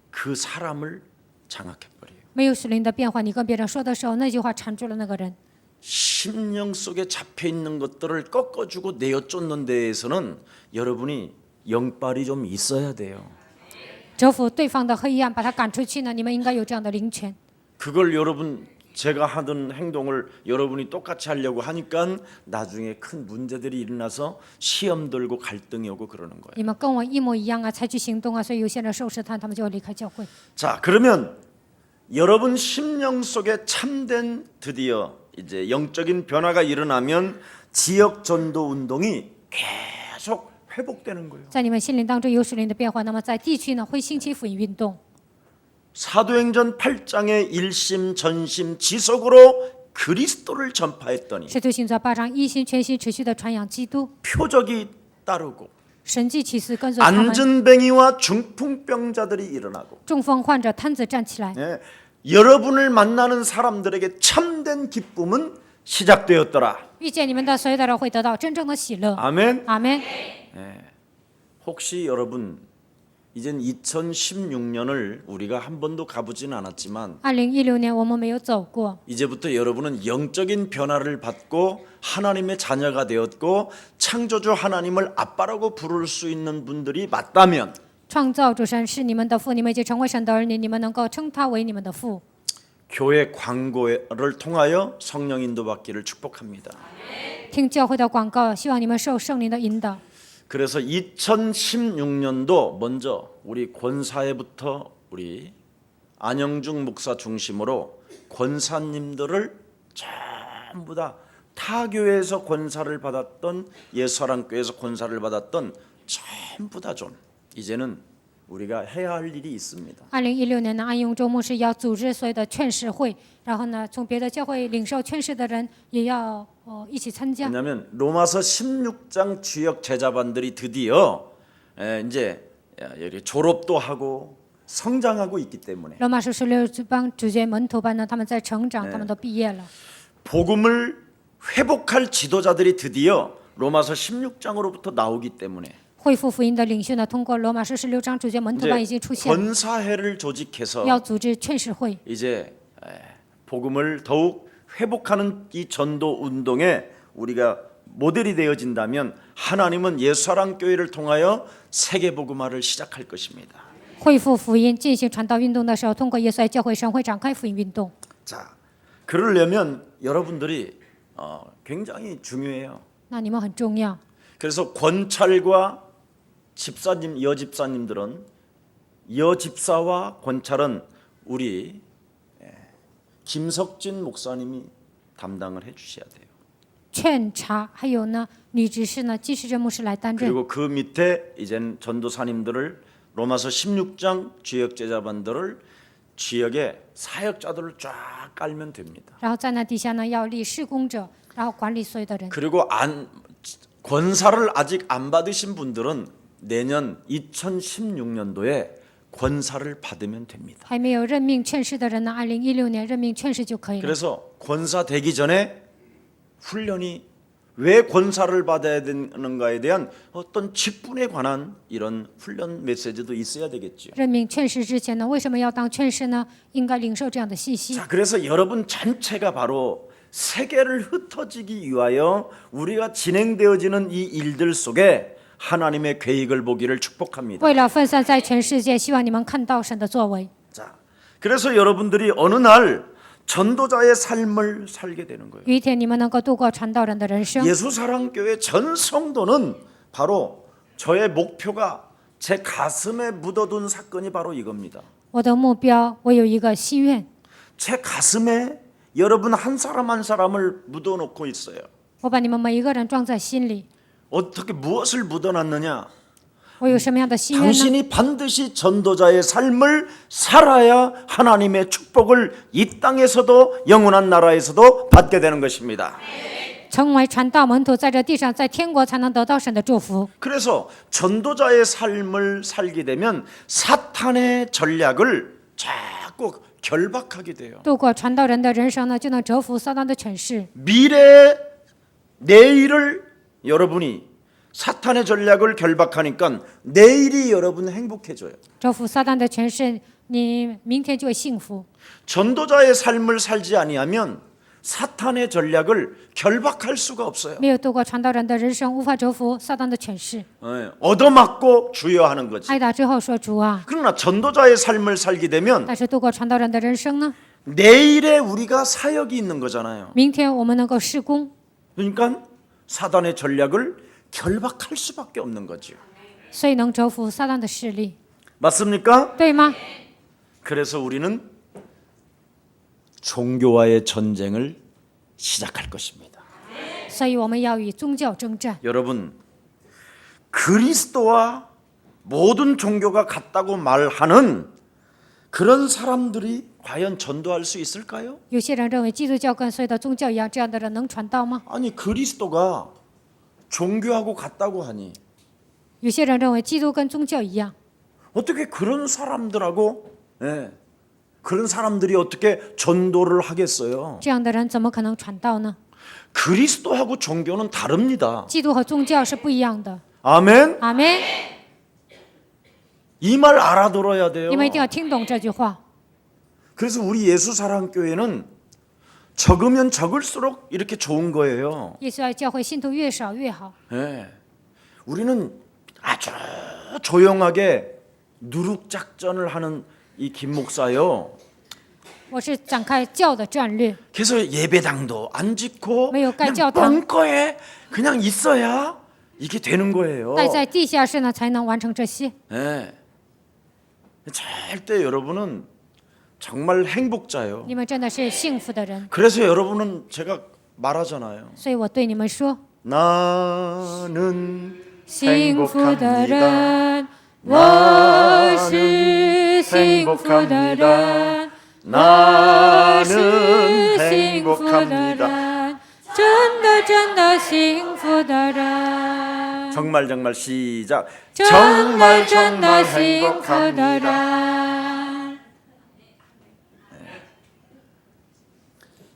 그 사람을 장악해버려요. 没有属灵的变化，你跟别人说的时候，那句话缠住了那个人。 심령 속에 잡혀 있는 것들을 꺾어주고 내어쫓는 데에서는 여러분이 영빨이 좀 있어야 돼요. 折服对方的黑暗，把他赶出去呢，你们应该有这样的灵权。 그걸 여러분 제가 하던 행동을 여러분이 똑같이 하려고 하니까 나중에 큰 문제들이 일어나서 시험 들고 갈등이 오고 그러는 거예요. 你们跟我一模一样啊，采取行动啊，所以有些人受试探，他们就要离开教会。 자, 그러면 여러분 심령 속에 참된 드디어 이제 영적인 변화가 일어나면 지역 전도 운동이 계속 회복되는 거예요. 在你们心灵当中有属灵的变化，那么在地区呢会兴起福音运动。 사도행전 8장의 일심 전심 지속으로 그리스도를 전파했더니 使徒行传8章一心全心持续的传扬基督， 표적이 따르고 神迹奇事跟随他们， 안전뱅이와 중풍병자들이 일어나고 中风患者瘫子站起来。 예, 여러분을 만나는 사람들에게 참된 기쁨은 시작되었더라. 遇见你们的所有的人会得到真正的喜乐。 아멘. 阿门。 혹시 여러분 이젠 2016년을 우리가 한 번도 가보지는 않았지만 2016年我们没有走过， 이제부터 여러분은 영적인 변화를 받고 하나님의 자녀가 되었고 창조주 하나님을 아빠라고 부를 수 있는 분들이 맞다면 创造主神是你们的父，你们已经成为神的儿女，你们能够称他为你们的父。 교회 광고를 통하여 성령 인도받기를 축복합니다. 听教会的广告，希望你们受圣灵的引导。 그래서 2016년도 먼저 우리 권사회부터 우리 안영중 목사 중심으로 권사님들을 전부 다 타교회에서 권사를 받았던 예수사랑교회에서 권사를 받았던 전부 다 좀 이제는 우리가 해야 할 일이 있습니다. 2016年呢，安永州牧师要组织所有的劝世会，然后呢，从别的教会领受劝世的人也要一起参加。 왜냐하면 로마서 16장 주역 제자반들이 드디어 이제 여기 졸업도 하고 성장하고 있기 때문에 罗马书16帮主角门徒班呢，他们在成长，他们都毕业了。 복음을 회복할 지도자들이 드디어 로마서 16장으로부터 나오기 때문에 恢复福音的领袖呢，通过罗马书16章主角门徒班已经出 이제 现了， 권사회를 조직해서 要组织劝世会。 이제 복음을 더욱 회복하는 이 전도 운동에 우리가 모델이 되어진다면 하나님은 예수사랑교회를 통하여 세계 복음화를 시작할 것입니다. 恢复福音、进行传道运动的时候，通过耶稣爱教会神会展开福音运动。 자, 그러려면 여러분들이 굉장히 중요해요. 那你们很重要。 그래서 권찰과 집사님, 여집사님들은 여집사와 권찰은 우리 김석진 목사님이 담당을 해주셔야 돼요. 劝查还有呢，女执事呢，继续这牧师来担任。 그리고 그 밑에 이젠 전도사님들을 로마서 16장 주역 제자반들을 지역의 사역자들을 쫙 깔면 됩니다. 然后在那底下呢，要立事工者，然后管理所有的人。 그리고 권사를 아직 안 받으신 분들은 내년 2016년도에 권사를 받으면 됩니다. 还没有任命劝世的人呢，2016年任命劝世就可以了。 그래서 권사 되기 전에 훈련이 왜 권사를 받아야 되는가에 대한 어떤 직분에 관한 이런 훈련 메시지도 있어야 되겠죠. 任命劝世之前呢，为什么要当劝世呢？应该领受这样的信息。 자, 그래서 여러분 전체가 바로 세계를 흩어지기 위하여 우리가 진행되어지는 이 일들 속에 하나님의 계획을 보기를 축복합니다. 为了分散在全世界，希望你们看到神的作为。 자, 그래서 여러분들이 어느 날 전도자의 삶을 살게 되는 거예요. 有一天，你们能够度过传道人的人生。 예수사랑교회 전 성도는 바로 저의 목표가 제 가슴에 묻어둔 사건이 바로 이겁니다. 我的目标，我有一个心愿， 제 가슴에 여러분 한 사람 한 사람을 묻어놓고 있어요. 我把你们每一个人装在心里。 어떻게 무엇을 묻어놨느냐? 我有什么样的心愿呢？ 당신이 반드시 전도자의 삶을 살아야 하나님의 축복을 이 땅에서도 영원한 나라에서도 받게 되는 것입니다. 成为传道门徒，在这地上，在天国才能得到神的祝福。 그래서 전도자의 삶을 살게 되면 사탄의 전략을 자꾸 결박하게 돼요. 度过传道人的人生呢，就能折服撒旦的权势。 미래 내일을 여러분이 사탄의 전략을 결박하니까 내일이 여러분 행복해져요. 折服撒旦的权势，你明天就会幸福。 전도자의 삶을 살지 아니하면 사탄의 전략을 결박할 수가 없어요. 没有度过传道人的人生，无法折服撒旦的权势。 얻어맞고 주여하는 거지. 挨打之后说主啊， 그러나 전도자의 삶을 살게 되면 但是度过传道人的人生呢， 내일에 우리가 사역이 있는 거잖아요. 明天我们能够施工， 그러니까 사단의 전략을 결박할 수밖에 없는 거죠. 所以能折服撒旦的势力， 맞습니까? 对吗？ 그래서 우리는 종교와의 전쟁을 시작할 것입니다. 所以我们要与宗教征战。 여러분, 그리스도와 모든 종교가 같다고 말하는 그런 사람들이 과연 전도할 수 있을까요? 有些人认为基督教跟所有的宗教一样，这样的人能传道吗？ 아니, 그리스도가 종교하고 같다고 하니 有些人认为基督跟宗教一样， 어떻게 그런 사람들하고 그런 사람들이 어떻게 전도를 하겠어요? 这样的人怎么可能传道呢？ 그리스도하고 종교는 다릅니다. 基督和宗教是不一样的。 아멘. 阿门！ 이 말 알아들어야 돼요. 你们一定要听懂这句话。 그래서 우리 예수사랑교회는 적으면 적을수록 이렇게 좋은 거예요. 耶稣爱教会信徒越少越好。 우리는 아주 조용하게 누룩 작전을 하는 이 김 목사요. 我是展开教的战略， 그래서 예배당도 안 짓고 매우 그냥 깔教堂. 벙커에 그냥 있어야 이게 되는 거예요. 待在地下室呢才能完成这些。 절대 여러분은 정말 행복자요. 你们真的是幸福的人， 그래서 여러분은 제가 말하잖아요. 所以我对你们说， 나는 幸福的 행복합니다. 人，我是幸福的人，我是 나는 幸福的 행복합니다. 人，真的幸福的人， 정말 시작. 真 정말 的幸福的 행복합니다. 人。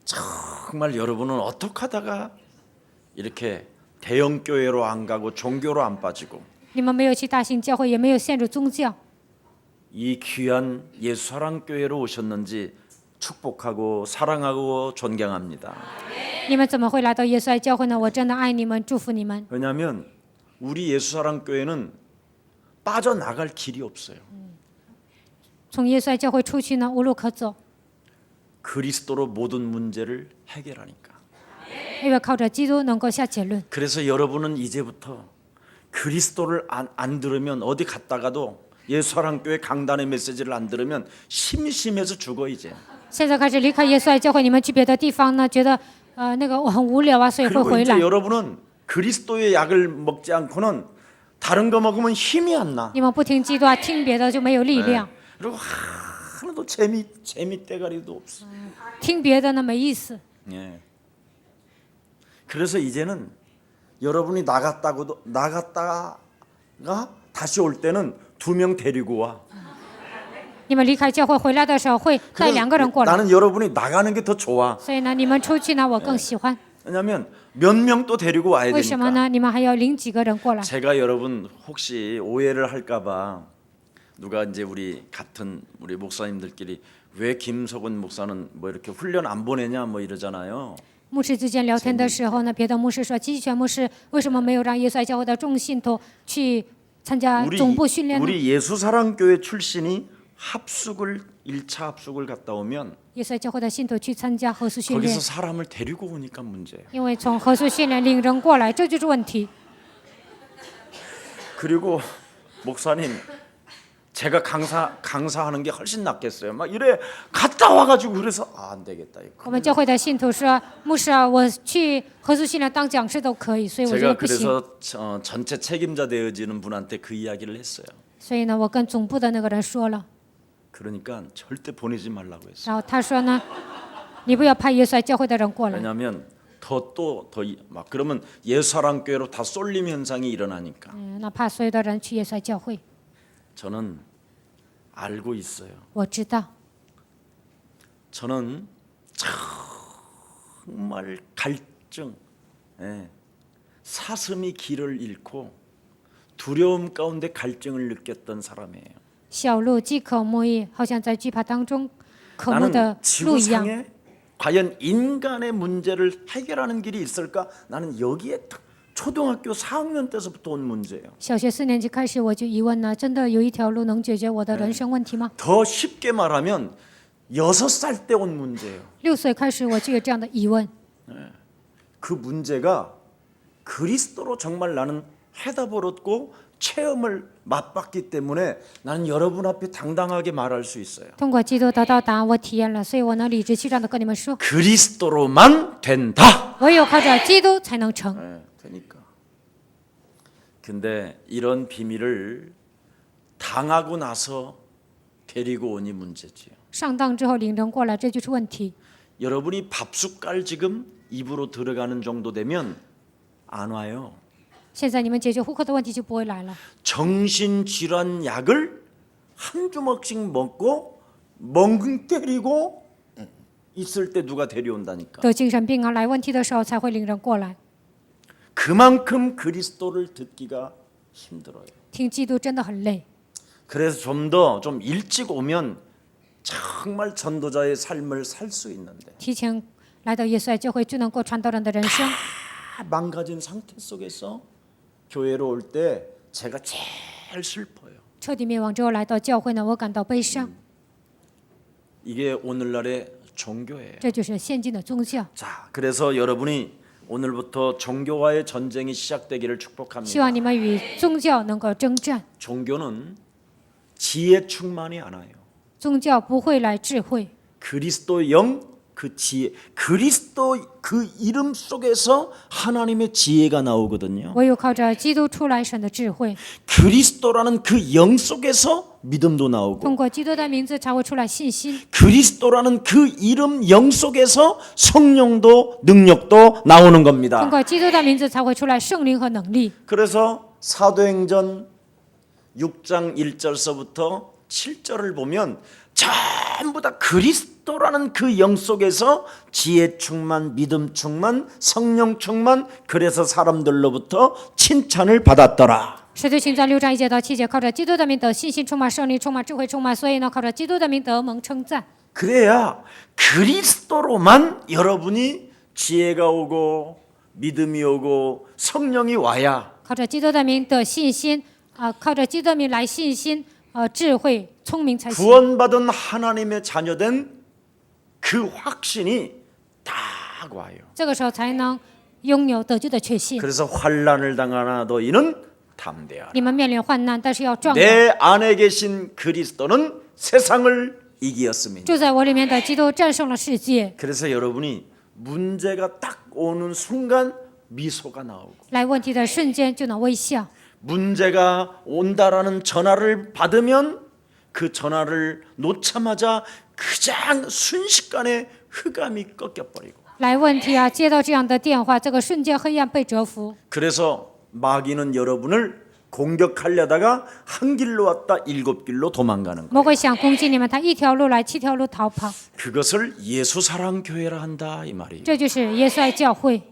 정말 여러분은 어떻게 하다가 이렇게 대형 교회로 안 가고 종교로 안 빠지고 你们没有去大型教会，也没有陷入宗教， 이 귀한 예수사랑 교회로 오셨는지 축복하고 사랑하고 존경합니다. 你们怎么会来到耶稣爱教会呢？我真的爱你们，祝福你们。 왜냐하면 우리 예수사랑 교회는 빠져나갈 길이 없어요. 从耶稣爱教会出去呢，无路可走， 그리스도로 모든 문제를 해결하니까. 因为靠着基督能够下结论。 그래서 여러분은 이제부터 그리스도를 안 들으면 어디 갔다가도 예수사랑 교회 강단의 메시지를 안 들으면 심심해서 죽어 이제. 现在开始离开耶稣爱教会，你们去别的地方呢，觉得那个我很无聊啊，所以会 그리고 回 이제 来。 여러분은 그리스도의 약을 먹지 않고는 다른 거 먹으면 힘이 안 나. 你们不听基督啊，听别的就没有力量， 그리고 하나도 재미대가리도 없어. 听别的呢没意思。 예. 그래서 이제는 여러분이 나갔다가 다시 올 때는 2명 데리고 와. 你们离开教会回来的时候会带2个人过来， 나는 여러분이 나가는 게 더 좋아. 所以呢，你们出去呢，我更喜欢。 왜냐하면 몇 명 또 데리고 와야 为什么 되니까. 呢？你们还要领几个人过来？ 제가 여러분 혹시 오해를 할까봐 누가 이제 우리 같은 우리 목사님들끼리 왜 김석은 목사는 뭐 이렇게 훈련 안 보내냐 뭐 이러잖아요. 牧师之间聊天的时候呢，别的牧师说，基全牧师为什么没有让耶稣爱教会的众信徒去参加 우리 总部训练呢？ 우리 예수사랑교회 출신이 합숙을 1차 합숙을 갔다 오면 耶稣爱教会的信徒去参加合宿训练 거기서 ， 사람을 데리고 오니까 문제예요. 因为从合宿训练领人过来，这就是问题。 그리고 목사님 제가 강사하는 게 훨씬 낫겠어요. 막 이래 갔다 와가지고 그래서 안 되겠다. 我们教会的信徒说，牧师啊，我去合宿训练当讲师都可以，所以我觉得 제가 不行。 그래서 전체 책임자 되어지는 분한테 그 이야기를 했어요. 所以呢，我跟总部的那个人说了， 그러니까 절대 보내지 말라고 했어요. 然后他说呢，你不要派耶稣爱教会的人过来， 왜냐하면 막 그러면 예수사랑교회로 다 쏠림 현상이 일어나니까. 那怕所有的人去耶稣爱教会。 저는 알고 있어요. 我知道， 저는 정말 갈증, 사슴이 길을 잃고 두려움 가운데 갈증을 느꼈던 사람이에요. 小鹿饥渴慕义，好像在惧怕当中渴慕 나는 的鹿一样。 지구상에 과연 인간의 문제를 해결하는 길이 있을까? 나는 여기에 초등학교 4학년 때서부터 온 문제예요. 小学4年级开始，我就疑问呢，真的有一条路能解决我的人生问题吗？ 더 쉽게 말하면 6살 때 온 문제예요. 6岁开始我就有这样的疑问， 그 문제가 그리스도로 정말 나는 해답을 얻고 체험을 맛봤기 때문에 나는 여러분 앞에 당당하게 말할 수 있어요. 通过基督得到答案，我体验了，所以我能理直气壮的跟你们说， 그리스도로만 된다. 唯有靠着基督才能成。 되니까. 근데 이런 비밀을 당하고 나서 데리고 오니 문제지요. 上当之后领人过来，这就是问题。 여러분이 밥숟갈 지금 입으로 들어가는 정도 되면 안 와요. 现在你们解决户口的问题就不会来了。 정신질환 약을 한 주먹씩 먹고 멍 때리고 있을 때 누가 데려온다니까. 得精神病啊来问题的时候才会领人过来。 그만큼 그리스도를 듣기가 힘들어요. 听基督真的很累， 그래서 좀 일찍 오면 정말 전도자의 삶을 살 수 있는데 提前来到耶稣爱教会就能过传道人的人生。 다 망가진 상태 속에서 교회로 올 때 제가 제일 슬퍼요. 彻底灭亡之后来到教会呢，我感到悲伤。 이게 오늘날의 종교예요. 这就是现今的宗教。 자, 그래서 여러분이 오늘부터 종교와의 전쟁이 시작되기를 希 축복합니다. 望你们与宗教能够征战。 종교는 지혜 충만이 않아요. 宗教不会来智慧， 그리스도 영 그 지혜, 그리스도 그 이름 속에서 하나님의 지혜가 나오거든요. 唯有靠着基督出来神的智慧， 그리스도라는 그 영 속에서 믿음도 나오고 通过基督的名字才会出来信心。 그리스도라는 그 이름 영 속에서 성령도 능력도 나오는 通 겁니다. 过基督的名字才会出来圣灵和能力。 그래서 사도행전 6장 1절서부터 7절을 보면 전부 다 그리스도라는 그 영 속에서 지혜 충만, 믿음 충만, 성령 충만, 그래서 사람들로부터 칭찬을 받았더라. 使徒行传6章1节到7节，靠着基督的名得信心充满，圣灵充满，智慧充满，所以呢，靠着基督的名得蒙称赞。 그래야 그리스도로만 여러분이 지혜가 오고 믿음이 오고 성령이 와야 靠着基督的名得信心靠着基督的名来信心智慧聪明才行。 구원받은 하나님의 자녀된 그 확신이 딱 와요. 这个时候才能拥有得救的确信。 그래서 환난을 당하나 너희는 담대하라. 你们面临患难，但是要壮胆。 내 안에 계신 그리스도는 세상을 이기었습니다. 住在我里面的基督战胜了世界。 그래서 여러분이 문제가 딱 오는 순간 미소가 나오고 来问题的瞬间就能微笑。 문제가 온다라는 전화를 받으면 그 전화를 놓자마자 그냥 순식간에 흑암이 꺾여버리고 来问题接到这样的电话，这个瞬间黑暗被折服。 그래서 마귀는 여러분을 공격하려다가 한 길로 왔다 7길로 도망가는 거예요. 魔鬼想攻击你们，他一条路来，7条路逃跑。 그것을 예수 사랑 교회라 한다 이 말이에요. 这就是耶稣爱教会。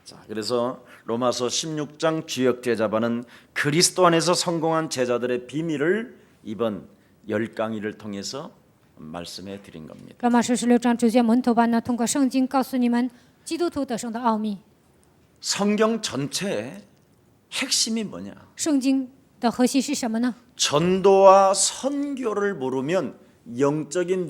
자, 그래서 로마서 16장 주역 제자반은 그리스도 안에서 성공한 제자들의 비밀을 이번 10강의를 통해서 말씀해 드린 겁니다. 罗马书16章主角门徒班呢，通过圣经告诉你们基督徒得胜的奥秘。 성경 전체의 핵심이 뭐냐? 圣经的核心是什么呢？ 전도와 선교를 모르면 영적인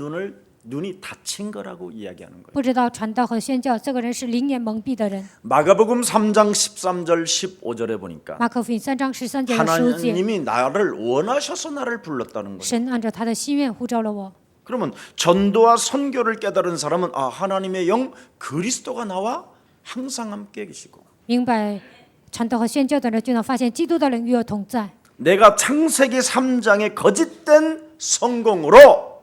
눈이 닫힌 거라고 이야기하는 거예요. 不知道传道和宣教，这个人是灵眼蒙蔽的人。 마가복음 3장 13절 15절에 보니까 马可福音3章13节和15节， 하나님이 나를 원하셔서 나를 불렀다는 거예요. 神按照他的心愿呼召了我。 그러면 전도와 선교를 깨달은 사람은 아 하나님의 영 그리스도가 나와 항상 함께 계시고 明白传道和宣教的人，就能发现基督的灵与我同在。 내가 창세기 3장의 거짓된 성공으로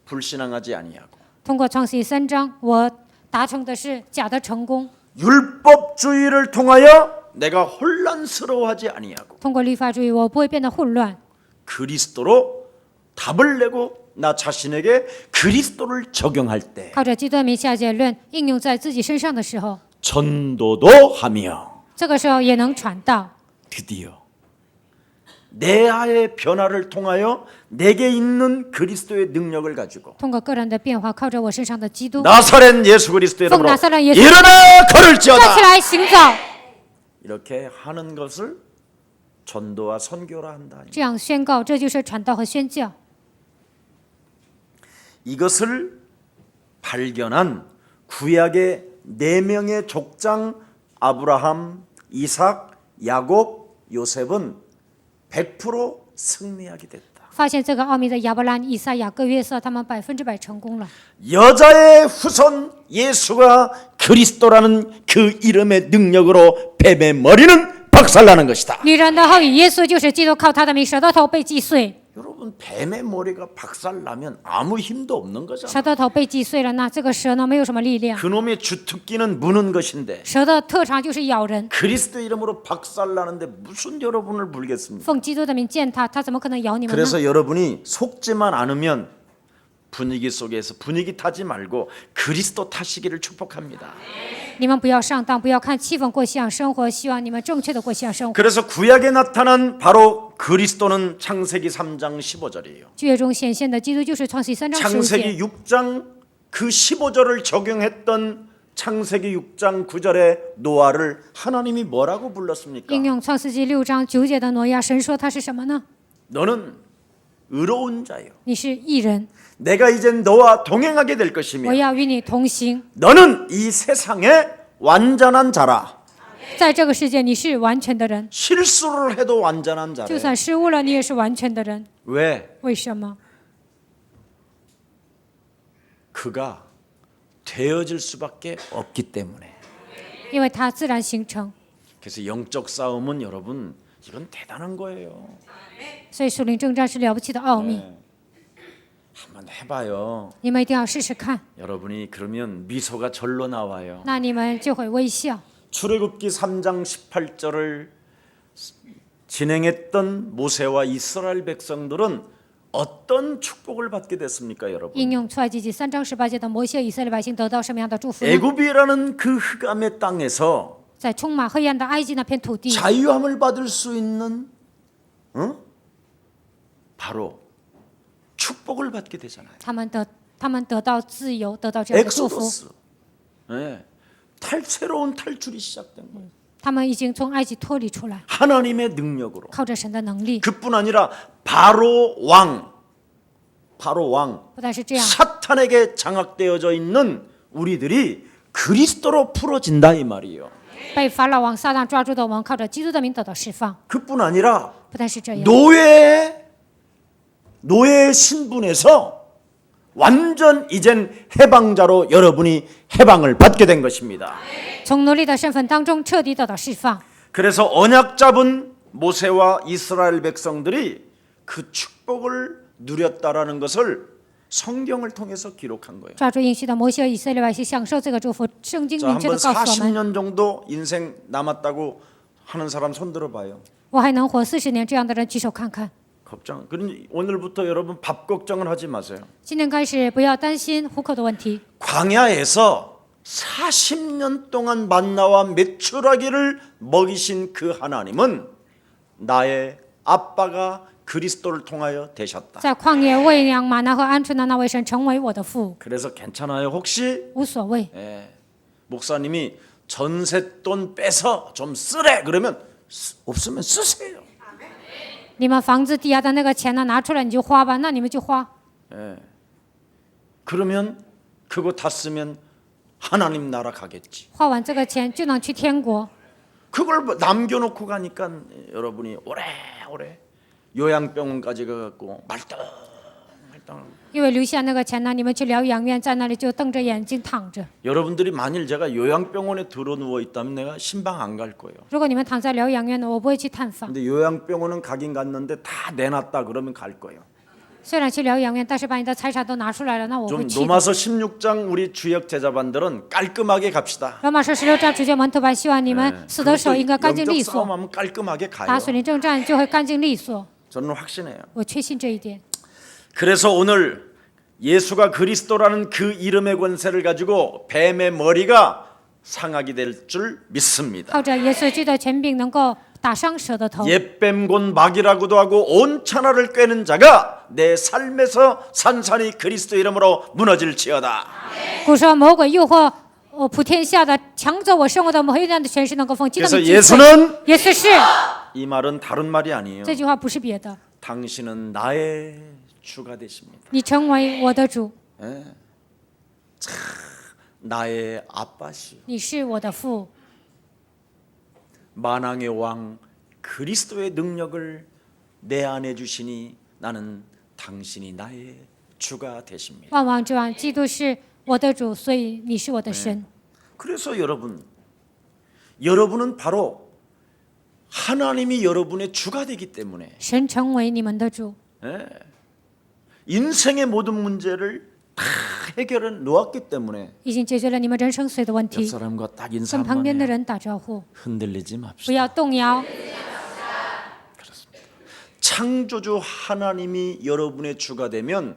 불신앙하지 아니하고 通过创世记3章，我达成的是假的成功； 율법주의를 통하여 내가 혼란스러워하지 아니하고 通过律法主义，我不会变得混乱。 그리스도로 답을 내고 나 자신에게 그리스도를 적용할 때 靠着基督的名下结论应用在自己身上的时候， 전도도 하며 这个时候也能传道。 드디어 내 아의 변화를 통하여 내게 있는 그리스도의 능력을 가지고 通过个人的变化，靠着我身上的基督， 나사렛 예수 그리스도의 이름으로 나사렛 예수 일어나 站起 걸을지어다 来行走。 이렇게 하는 것을 전도와 선교라 한다. 这样宣告，这就是传道和宣教。 이것을 발견한 구약의 4명의 족장 아브라함, 이삭, 야곱, 요셉은 100% 승리하게 됐다. 发现这个奥秘的亚伯兰、以撒、雅各、约瑟，他们100%成功了。 여자의 후손 예수가 그리스도라는 그 이름의 능력으로 뱀의 머리는 박살나는 것이다. 女人的后裔耶稣就是基督，靠他的名，舌头头被击碎。 여러분 뱀의 머리가 박살나면 아무 힘도 없는 거잖아. 舌头头被击碎了，那这个蛇呢，没有什么力量。 그놈의 주특기는 무는 것인데 蛇的特长就是咬人。 그리스도 이름으로 박살나는데 무슨 여러분을 물겠습니까? 奉基督的名践踏，他怎么可能咬你们呢？ 그래서 여러분이 속지만 않으면 분위기 속에서 분위기 타지 말고 그리스도 타시기를 축복합니다. 你们不要上当，不要看气氛过信仰生活，希望你们正确的过信仰生活。 그래서 구약에 나타난 바로 그리스도는 창세기 3장 15절이에요. 旧约中显现的基督就是创世记3章15节。 창세기 6장 그 15절을 적용했던 창세기 6장 9절의 노아를 하나님이 뭐라고 불렀습니까? 应用创世纪6章9节的挪亚，神说他是什么呢？ 너는 의로운 자요. 你是义人， 내가 이제 너와 동행하게 될 我 것이며 要与你同行。 너는 이 세상의 완전한 자라. 在这个世界，你是完全的人， 실수를 해도 완전한 就 자라. 算失误了，你也是完全的人。 왜? 为什么？ 그가 되어질 수밖에 없기 때문에. 因为它自然形成。 그래서 영적 싸움은 여러분 이건 대단한 거예요. 所以属灵征战是了不起的奥秘， 한번 해봐요. 你们一定要试试看， 여러분이 그러면 미소가 절로 나와요. 那你们就会微笑。 출애굽기 3장 18절을 진행했던 모세와 이스라엘 백성들은 어떤 축복을 받게 됐습니까, 应 여러분? 用出埃及记3章18节的摩西以色列百姓得到什么样的祝福呢？ 애굽이라는 그 흑암의 땅에서 在充满黑暗的埃及那片土地， 자유함을 받을 수 있는 바로 축복을 받게 되잖아요. 他们得到自由，得到这样的祝福。 엑소더스. 네. 새로운 탈출이 시작된 거예요. 他们已经从埃及脱离出来， 하나님의 능력으로. 靠着神的能力。 그뿐 아니라 바로 왕 不但是这样， 사탄에게 장악되어져 있는 우리들이 그리스도로 풀어진다 이 말이에요. 被法老王撒旦抓住的我们，靠着基督的名得到释放。 그뿐 아니라 不但是这样， 노예의 신분에서 완전 이젠 해방자로 여러분이 해방을 받게 된 것입니다. 从奴隶的身份当中彻底得到释放。 그래서 언약 잡은 모세와 이스라엘 백성들이 그 축복을 누렸다라는 것을 성경을 통해서 기록한 거예요. 抓住应许的摩西和以色列百姓享受这个祝福，圣经 자, 明确 한번 的告诉我们， 40년 정도 인생 남았다고 하는 사람 손 들어봐요. 我还能活40年，这样的人举手看看。 걱정. 그러니 오늘부터 여러분 밥 걱정을 하지 마세요. 今天开始不要担心糊口的问题。 광야에서 40년 동안 만나와 메추라기를 먹이신 그 하나님은 나의 아빠가 그리스도를 통하여 되셨다. 在旷野喂养玛拿和鹌鹑的那位神成为我的父， 그래서 괜찮아요. 혹시 无所谓。 목사님이 전세돈 빼서 좀 쓰래 그러면 없으면 쓰세요. 你们房子抵押的那个钱呢，拿出来你就花吧，那你们就花。 그러면 그거 다 쓰면 하나님 나라 가겠지. 花完这个钱就能去天国。 그걸 남겨놓고 가니까 여러분이 오래오래 요양병원까지 가갖고 말똥말똥. 因为留下那个钱呢，你们去疗养院，在那里就瞪着眼睛躺着。 여러분들이 만일 제가 요양병원에 들어 누워 있다면 내가 신방 안 갈 거예요. 如果你们躺在疗养院呢，我不会去探访。 근데 요양병원은 가긴 갔는데 다 내놨다 그러면 갈 거예요. 虽然去疗养院，但是把你的财产都拿出来了，那我会 좀 去的。 로마서 16장 우리 주역 제자반들은 깔끔하게 갑시다. 罗马书16章主教门徒班希望你们死的时候应该干净利 영적 索， 싸움하면 깔끔하게 가요. 打水灵征战就会干净利索。 저는 확신해요. 我确信这一点。 그래서 오늘 예수가 그리스도라는 그 이름의 권세를 가지고 뱀의 머리가 상하게 될 줄 믿습니다. 靠着耶稣基督的权柄，能够打伤蛇的头。 옛뱀 곧 마귀라고도 하고 온 천하를 꿰는 자가 내 삶에서 산산이 그리스도 이름으로 무너질지어다. 古说魔鬼诱惑普天下的，抢走我生活的黑暗的权势，能够奉基督的 그래서 名击碎。 예수는 耶稣是， 이 말은 다른 말이 아니에요. 这句话不是别的， 당신은 나의 주가 되십니다. 你成为我的主， 나의 아빠시요. 你是我的父。 만왕의 왕 그리스도의 능력을 내 안에 주시니 나는 당신이 나의 주가 되십니다. 万王之王，基督是我的主，所以你是我的神。 그래서 여러분은 바로 하나님이 여러분의 주가 되기 때문에 神成为你们的主， 인생의 모든 문제를 다 해결해 놓았기 때문에 已经解决了你们人生所有的问 옆 题。 사람과 딱 인사 跟旁 한번 边的 해요. 人打招呼， 흔들리지 不 맙시다. 要动摇。 창조주 하나님이 여러분의 주가 되면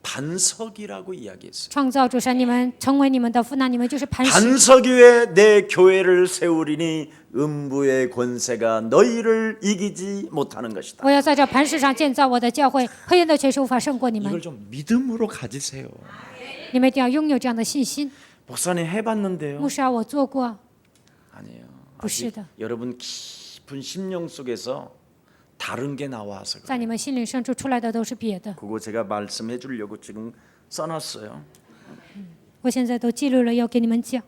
반석이라고 이야기했어요. 创造主神，你们成为你们的父，那你们就是磐石。 반석 위에 내 교회를 세우리니 음부의 권세가 너희를 이기지 못하는 것이다. 我要在这磐石上建造我的教会，黑暗的权势无法胜过你们。 이걸 좀 믿음으로 가지세요. 你们一定要拥有这样的信心。 목사님 해봤는데요. 牧师啊，我做过， 아니에요. 不是 아직 的， 여러분 깊은 심령 속에서 다른 게 나와서 在 그래요. 你们心灵深处出来的都是别的。 그거 제가 말씀해 주려고 지금 써놨어요. 我现在都记录了，要给你们讲。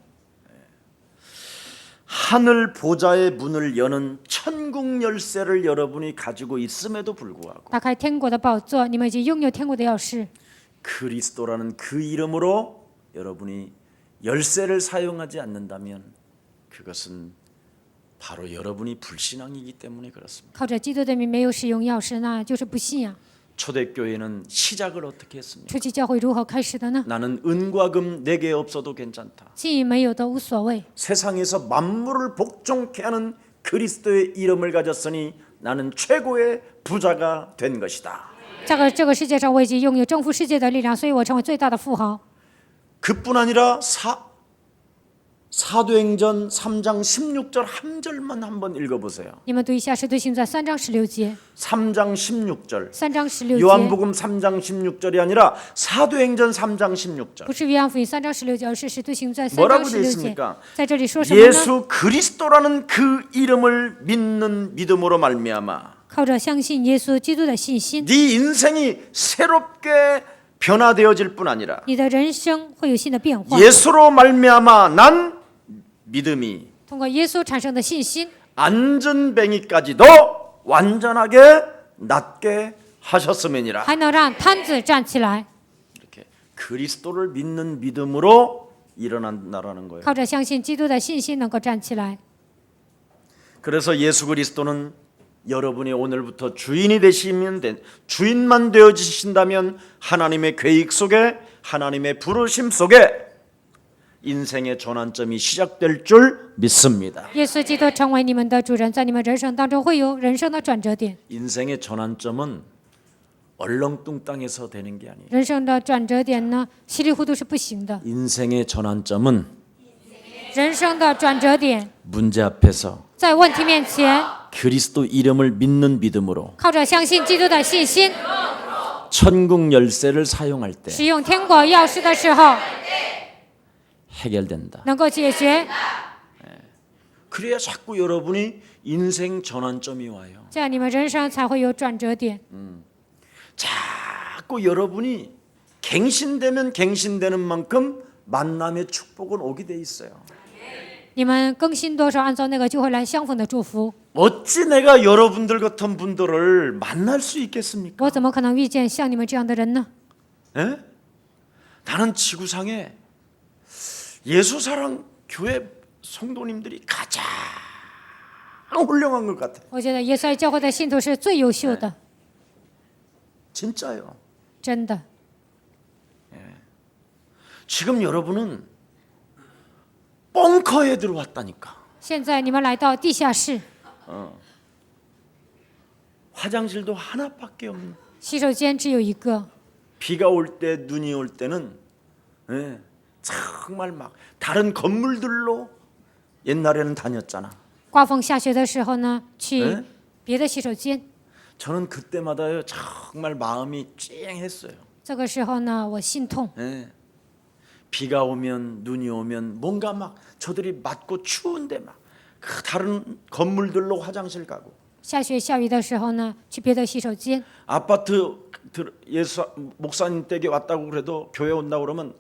하늘 보좌의 문을 여는 천국 열쇠를 여러분이 가지고 있음에도 불구하고 打开天国的宝座，你们已经拥有天国的钥匙。 그리스도라는 그 이름으로 여러분이 열쇠를 사용하지 않는다면 그것은 바로 여러분이 불신앙이기 때문에 그렇습니다. 靠着基督的名没有使用钥匙，那就是不信仰。 초대교회는 시작을 어떻게 했습니까? 初期教会如何开始的呢？ 나는 은과 금 내게 없어도 괜찮다. 金银没有都无所谓。 세상에서 만물을 복종케 하는 그리스도의 이름을 가졌으니 나는 최고의 부자가 된 것이다. 这个世界上我已经拥有征服世界的力量，所以我成为最大的富豪。 그뿐 아니라 사도행전 3장 16절 한 절만 한번 읽어보세요. 你们读一下《使徒行传》3章16节。 3장 16절 3章16节， 요한복음 3장 16절이 아니라 사도행전 3장 16절 不是约翰福音3章16节，而是《使徒行传》3章 뭐라고 16 되어 节 있습니까? 。在这里说什么呢？ 예수 그리스도라는 그 이름을 믿는 믿음으로 말미암아 靠着相信耶稣基督的信心， 네 인생이 새롭게 변화되어질 뿐 아니라 你的人生会有新的变化。 예수로 말미암아 난 믿음이 通过耶稣产生的信心， 안전뱅이까지도 완전하게 낫게 하셨음이니라. 还能让瘫子站起来。 이렇게 그리스도를 믿는 믿음으로 일어난다라는 거예요. 靠着相信基督的信心能够站起来。 그래서 예수 그리스도는 여러분이 오늘부터 주인이 되시면 주인만 되어지신다면 하나님의 계획 속에 하나님의 부르심 속에 인생의 전환점이 시작될 줄 믿습니다. 耶稣基督成为你们的主人，在你们人生当中会有人生的转折点。 인생의 전환점은 얼렁뚱땅해서 되는 게 아니에요. 人生的转折点呢，稀里糊涂是不行的。 인생의 전환점은 人生的转折点， 문제 앞에서 在问题面前， 그리스도 이름을 믿는 믿음으로 靠着相信基督的信心， 천국 열쇠를 사용할 때 使用天国钥匙的时候， 해결된다. 能够解决。 그래야 자꾸 여러분이 인생 전환점이 와요. 这样你们人生才会有转折点。 자꾸 여러분이 갱신되면 갱신되는 만큼 만남의 축복은 오게 돼 있어요. 你们更新多少，按照那个就会来相逢的祝福。 어찌 내가 여러분들 같은 분들을 만날 수 있겠습니까? 我怎么可能遇见像你们这样的人呢？ 에? 나는 지구상에 예수사랑 교회 성도님들이 가장 훌륭한 것 같아. 我觉得耶稣爱教会的信徒是最优秀的， 진짜요. 真的。 지금 여러분은 벙커에 들어왔다니까. 现在你们来到地下室， 화장실도 하나밖에 없는. 洗手间只有一个。 비가 올 때 눈이 올 때는 정말 막 다른 건물들로 옛날에는 다녔잖아. 刮风下雪的时候呢，去에? 别的洗手间。 저는 그때마다 정말 마음이 찡했어요. 这个时候呢，我心痛。 비가 오면 눈이 오면 뭔가 막 저들이 맞고 추운데 막 그 다른 건물들로 화장실 가고 下雪下雨的时候呢，去别的洗手间。 아파트 예수 목사님 댁에 왔다고 그래도 교회 온다고 그러면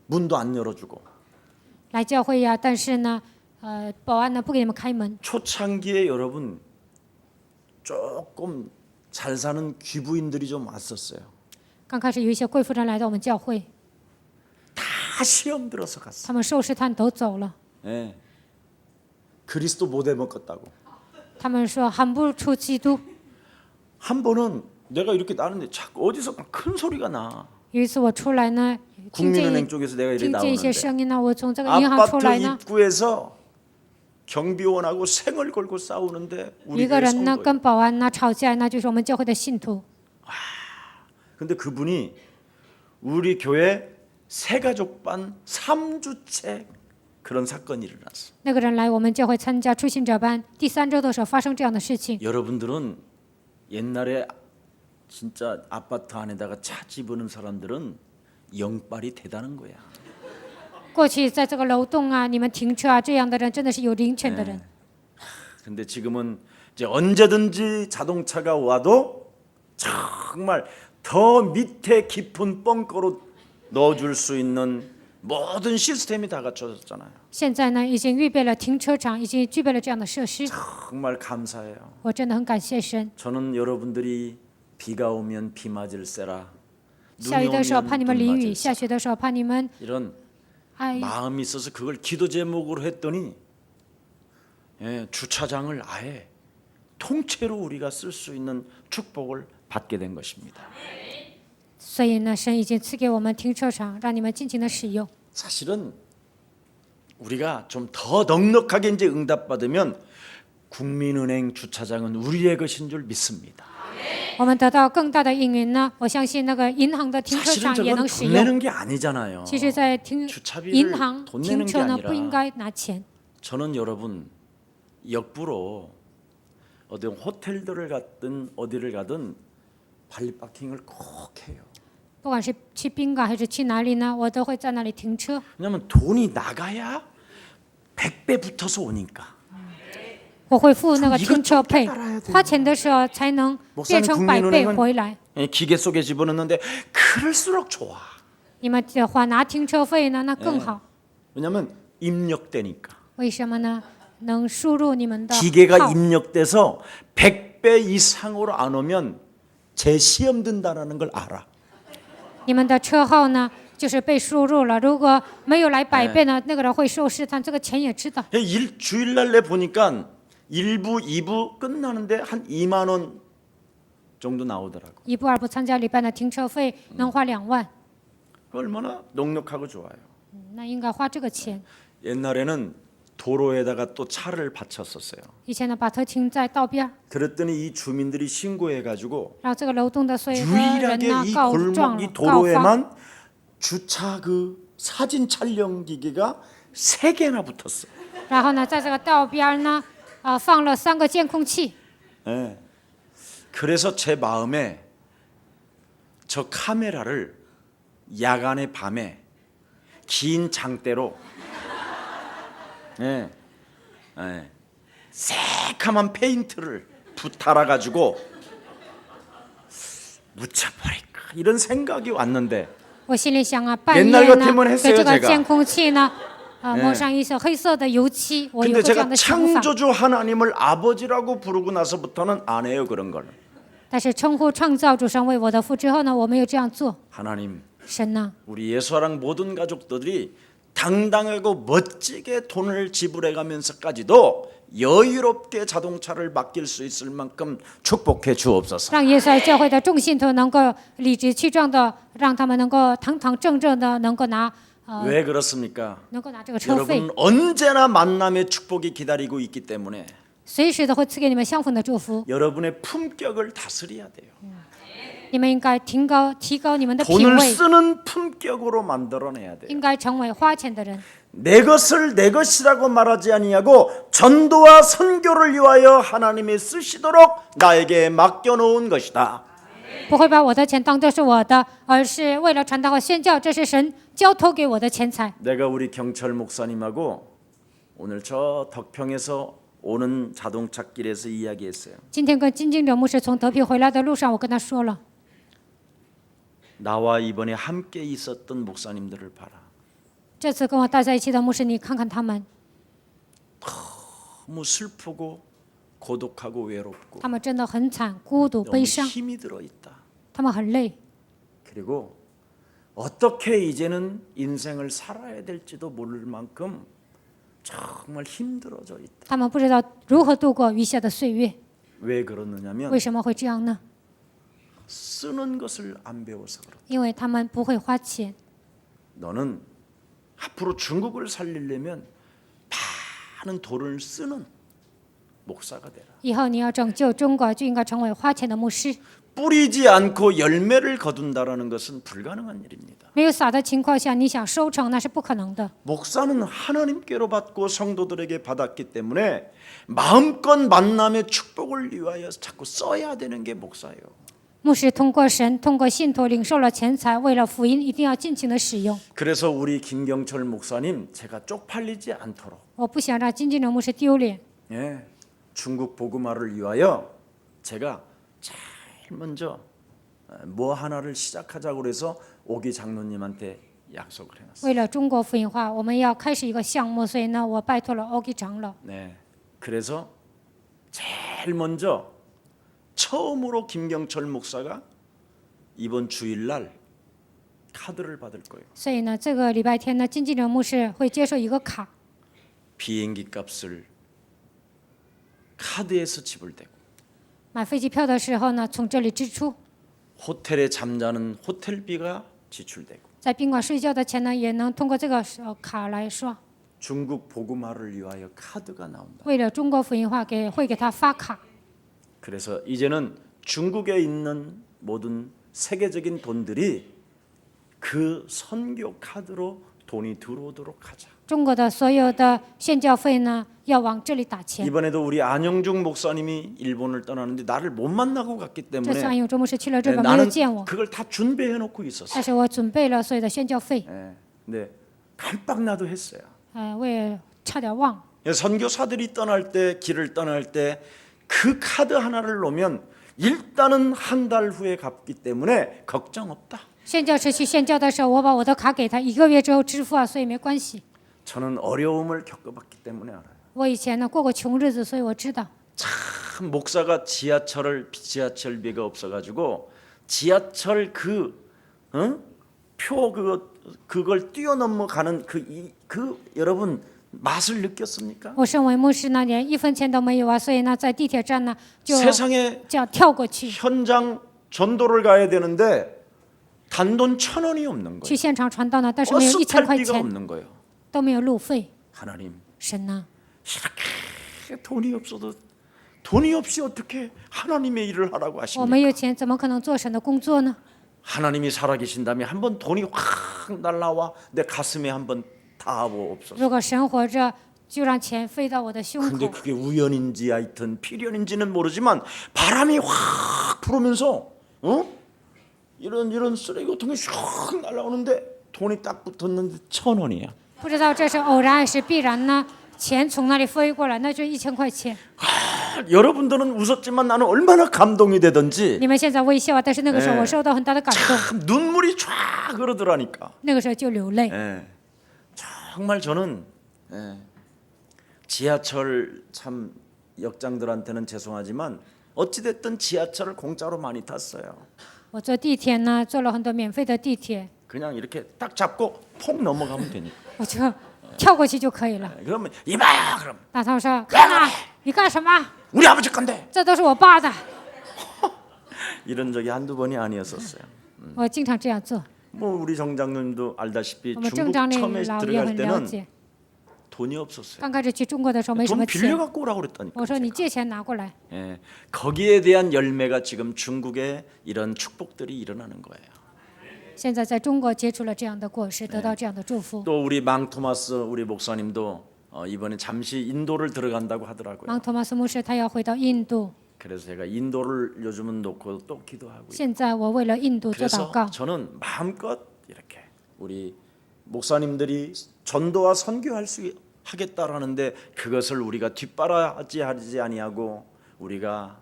문도 안 열어주고 来教会呀，但是呢，保安呢不给你们开门。 초창기에 여러분 조금 잘 사는 귀부인들이 좀 왔었어요. 刚开始有一些贵妇人来到我们教会， 다 시험 들어서 갔어. 他们受试探都走了。 예. 그리스도 못 해먹었다고. 他们说喊不出基督。 한 번은 내가 이렇게 나는데 자꾸 어디서 막 큰 소리가 나. 有一次我出来呢，听 국민은행 쪽에서 내가 이렇게 见一些 나오는데 声音呢，我从这个银行出 아파트 来呢， 입구에서 경비원하고 생을 걸고 싸우는데 一 우리 个 교회 人呢 성도예요. 跟保安呢吵架，那就是我们教会的信徒。 근데 그분이 우리 교회 새가족반 3주째 그런 사건이 일어났어. 那个人来我们教会参加初信者班，第3周的时候发生这样的事情。 여러분들은 옛날에 진짜 아파트 안에다가 차 집어넣은 사람들은 영빨이 대단한 거야. 过去在这个楼栋啊，你们停车啊，这样的人真的是有灵权的人。 근데 지금은 이제 언제든지 자동차가 와도 정말 더 밑에 깊은 벙커로 넣어줄 수 있는 모든 시스템이 다 갖춰졌잖아요. 现在呢，已经预备了停车场，已经具备了这样的设施。 정말 감사해요. 我真的很感谢神。 저는 여러분들이 비가 오면 비 맞을세라, 下 눈이 雨的时候怕 오면 你们 눈 淋雨， 맞을세라 下雪的时候怕你们 이런 哎 마음이 있어서 그걸 기도 제목으로 했더니 주차장을 아예 통째로 우리가 쓸 수 있는 축복을 받게 된 것입니다. 所以呢，神已经赐给我们停车场，让你们尽情的使用。 사실은 우리가 좀 더 넉넉하게 이제 응답받으면 국민은행 주차장은 우리의 것인 줄 믿습니다. 我们得到更大的应允呢，我相信那个银行的停车 사실은 场也 저건 能使 돈 用。 내는 게 아니잖아요. 其实，在银 주차비를 行 돈 내는 停 게 车呢，不应 아니라 该拿钱。 저는 여러분 역부로 어디 호텔들을 갔든 어디를 가든 발리파킹을 꼭 해요. 不管是去宾馆还是去哪里呢，我都会在那里停车。 왜냐하면 돈이 나가야 100배 붙어서 오니까. 我会付那个 이거 停车费 좀 깨달아야， 돼요 花钱的时候才能变成100倍回来。 기계 속에 집어넣는데 그럴수록 좋아. 你们的话拿停车费呢，那更好。 왜냐하면 입력되니까. 为什么呢？能输入你们的 기계가 号， 입력돼서 100배 이상으로 안 오면 제 시험 든다라는 걸 알아. 你们的车号呢，就是被输入了。如果没有来100倍呢，那个人会受试探，这个钱也知道。 주일날 내 보니까 1부, 2부 끝나는데 한 2만 원 정도 나오더라고. 一部二部参加礼拜的停车费能花2万， 얼마나 넉넉하고 좋아요. 那应该花这个钱。 옛날에는 도로에다가 또 차를 받쳤었어요. 以前呢，把车停在道边， 그랬더니 이 주민들이 신고해가지고 然后这个楼栋的所有的人 유일하게 呢 이 告 골목 이 告发， 도로에만 주차 그 사진 촬영 기계가 3개나 붙었어. 然后呢，在这个道边呢，放了3个监控器。 예. 그래서 제 마음에 저 카메라를 야간에 밤에 긴 장대로 새카만 페인트를 달아가지고 묻혀버릴까 이런 생각이 왔는데 我心里想啊，半 옛날 夜 같으면 呢， 했어요 给这个 제가 监控器呢，抹上一些黑色的油漆，我有 근데 过这样 제가 的想法。 창조주 하나님을 아버지라고 부르고 나서부터는 안 해요 그런 걸. 但是称呼创造主神为我的父之后呢，我没有这样做。 하나님 神呢， 우리 예수랑 모든 가족들이 당당하고 멋지게 돈을 지불해가면서까지도 여유롭게 자동차를 맡길 수 있을 만큼 축복해 주옵소서. 让耶稣爱教会的众信徒能够理直气壮的，让他们能够堂堂正正的能够拿 왜 그렇습니까? 能够拿这个车费， 여러분 언제나 만남의 축복이 기다리고 있기 때문에 随时都会赐给你们相逢的祝福。 여러분의 품격을 다스려야 돼요. 你们应该提高你们的品 돈을 味， 쓰는 품격으로 만들어내야 돼요. 应该成为花钱的人。 내 것을 내 것이라고 말하지 아니하고 전도와 선교를 위하여 하나님이 쓰시도록 나에게 맡겨놓은 것이다. 不会把我的钱当作是我的，而是为了传道和宣教，这是神交托给我的钱财。 내가 우리 경철 목사님하고 오늘 저 덕평에서 오는 자동차 길에서 이야기했어요. 今天跟金敬哲牧师从德平回来的路上，我跟他说了， 나와 이번에 함께 있었던 목사님들을 봐라. 这次跟我待在一起的牧师，你看看他们， 너무 슬프고 고독하고 외롭고 他们真的很惨、孤独、 너무 悲伤， 힘이 들어있다. 他们很累。 그리고 어떻게 이제는 인생을 살아야 될지도 모를 만큼 정말 힘들어져 있다. 他们不知道如何度过余下的岁月。 왜 그러느냐면 为什么会这样呢？ 쓰는 것을 안 배워서 그렇다. 因为他们不会花钱。 너는 앞으로 중국을 살리려면 많은 돈을 쓰는 목사가 되라. 以后你要拯救中国，就应该成为花钱的牧师。 뿌리지 않고 열매를 거둔다라는 것은 불가능한 일입니다. 没有撒的情况下，你想收成那是不可能的。 목사는 하나님께로 받고 성도들에게 받았기 때문에 마음껏 만남의 축복을 위하여 자꾸 써야 되는 게 목사예요. 牧师通过神，通过信徒领受了钱财，为了福音一定要尽情的使用。 그래서 우리 김경철 목사님 제가 쪽팔리지 않도록 我不想让金敬哲牧师丢脸。 예, 중국 복음화를 위하여 제가 제일 먼저 뭐 하나를 시작하자고 그래서 오기 장로님한테 약속을 해놨어요. 为了中国福音化，我们要开始一个项目，所以呢，我拜托了 오기长老。 네, 그래서 제일 먼저 처음으로 김경철 목사가 이번 주일날 카드를 받을 거예요. 所以呢，这个礼拜天呢，金继成牧师会接受一个卡， 비행기 값을 카드에서 지불되고 买飞机票的时候呢，从这里支出； 호텔에 잠자는 호텔비가 지출되고 在宾馆睡觉的钱呢，也能通过这个卡来刷。 중국 복음화를 위하여 카드가 나온다. 为了中国福音化，会给他发卡。 그래서 이제는 중국에 있는 모든 세계적인 돈들이 그 선교 카드로 돈이 들어오도록 하자. 中国的所有的宣教费呢，要往这里打钱。 이번에도 우리 안영중 목사님이 일본을 떠나는데 나를 못 만나고 갔기 这次 때문에 安永周牧师去了日 네, 本，没有 나는 见我， 그걸 다 준비해 놓고 있었어. 但是我准备了所有的宣教费， 네, 깜빡 나도 했어요. 为差点忘。 선교사들이 떠날 때 길을 떠날 때 그 카드 하나를 놓으면 일단은 한 달 후에 갚기 때문에 걱정 없다. 宣教士去宣教的时候，我把我的卡给他，1个月之后支付啊，所以没关系。 저는 어려움을 겪어봤기 때문에 알아요. 我以前呢过过穷日子，所以我知道。 참 목사가 지하철비가 없어가지고 지하철 표 그걸 뛰어넘어가는 그 여러분 맛을 느꼈습니까? 我身为牧师那年1分钱都没有啊，所以呢在地铁站呢就 세상에 这样跳过去， 현장 전도를 가야 되는데 단돈 1,000원이 없는 去 거예요. 现场传道呢，但是没有 버스 1000块 탈비가 钱， 없는 거예요. 都没有路费。 하나님 神呢， 이렇게 돈이 없어도 돈이 없이 어떻게 하나님의 일을 하라고 我 하십니까? 没有钱，怎么可能做神的工作呢？ 하나님이 살아계신다면 한번 돈이 확 날라와 내 가슴에 한번 닿아보옵소서. 如果神活着，就让钱飞到我的胸 근데 口。 그게 우연인지 하여튼 필연인지는 모르지만 바람이 확 불으면서 이런 쓰레기통이 슉 날라오는데 돈이 딱 붙었는데 1,000원이야. 不知道这是偶然还是必然呢？钱从那里飞过来，那就1000块钱。 여러분들은 웃었지만 나는 얼마나 감동이 되든지 你们现在微笑啊，但是那个时候我受到很大的感动， 참 눈물이 쫙 흐르더라니까. 那个时候就流泪。 예. 정말 저는 지하철 참 역장들한테는 죄송하지만 어찌 됐든 지하철을 공짜로 많이 탔어요. 我坐地铁呢，坐了很多免费的地铁， 그냥 이렇게 딱 잡고 폭 넘어가면 되니까. 我就跳过去就可以了。 그러면 이봐야 그럼 大汤说：“看啊，你干什么？ 우리 아버지 건데. 这都是我爸的。 이런 적이 한두 번이 아니었었어요. ”我经常这样做。 뭐 우리 정장님도 알다시피 我们 중국 郑长领 처음에 老也 들어갈 很了 때는 解， 돈이 없었어요. 刚开始去中国的时候没什 돈 么钱， 빌려갖고 오라고 그랬다니까. 我说你借钱拿过来。 예, 거기에 대한 열매가 지금 중국에 이런 축복들이 일어나는 거예요. 现在在中国结出了这样的果实，得到这样的祝福。 또 우리 망 토마스 우리 목사님도 이번에 잠시 인도를 들어간다고 하더라고요. 芒托马斯牧师他要回到印度， 그래서 제가 인도를 요즘은 놓고 또 기도하고요. 现在我为了印度做祷 그래서 告。 저는 마음껏 이렇게 우리 목사님들이 전도와 선교할 수 하겠다라는데 그것을 우리가 뒷바라지 하지 아니하고 우리가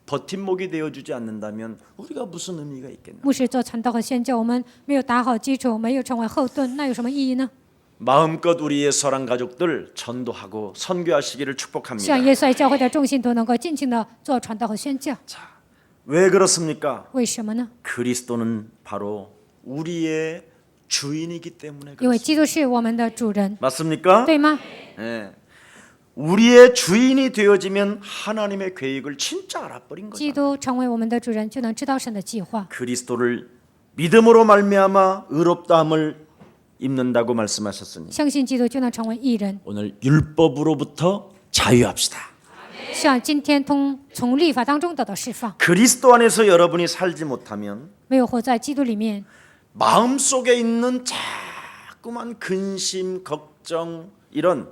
버팀목이 되어주지 않는다면 우리가 무슨 의미가 있겠나? 牧师做传道和宣教，我们没有打好基础，没有成为后盾，那有什么意义呢？ 마음껏 우리의 서랑 가족들 전도하고 선교하시기를 希 축복합니다. 望耶稣爱教会的众信徒能够尽情的做传道和宣教。 왜 그렇습니까? 为什么呢？ 그리스도는 바로 우리의 주인이기 때문에 因为 그렇습니다. 基督是我们的主人， 맞습니까? 对吗？ 예. 우리의 주인이 되어지면 하나님의 계획을 진짜 알아버린 基 거죠. 督成为我们的主人，就能知道神的计划。 그리스도를 믿음으로 말미암아 의롭다함을 입는다고 말씀하셨으니 相信基督就能成为义人。 오늘 율법으로부터 자유합시다. 希望今天从律法当中得到释放。 그리스도 안에서 여러분이 살지 못하면 没有活在基督里面， 마음속에 있는 자꾸만 근심, 걱정 이런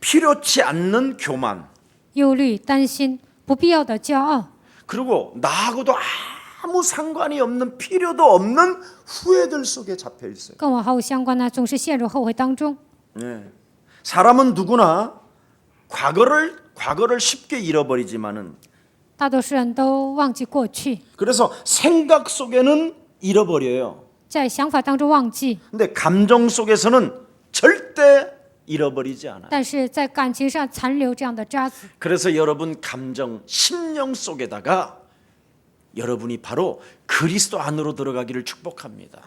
필요치 않는 교만 忧虑、担心、不必要的骄傲， 그리고 나하고도 아무 상관이 없는 필요도 없는 후회들 속에 잡혀 있어요. 跟我毫无相关呢，总是陷入后悔当中。 사람은 누구나 과거를 쉽게 잃어버리지만은 大多数人都忘记过去， 그래서 생각 속에는 잃어버려요. 在想法当中忘记， 근데 감정 속에서는 절대 잃어버리지 않아요. 但是在感情上残留这样的渣子。 그래서 여러분 감정, 심령 속에다가 여러분이 바로 그리스도 안으로 들어가기를 축복합니다.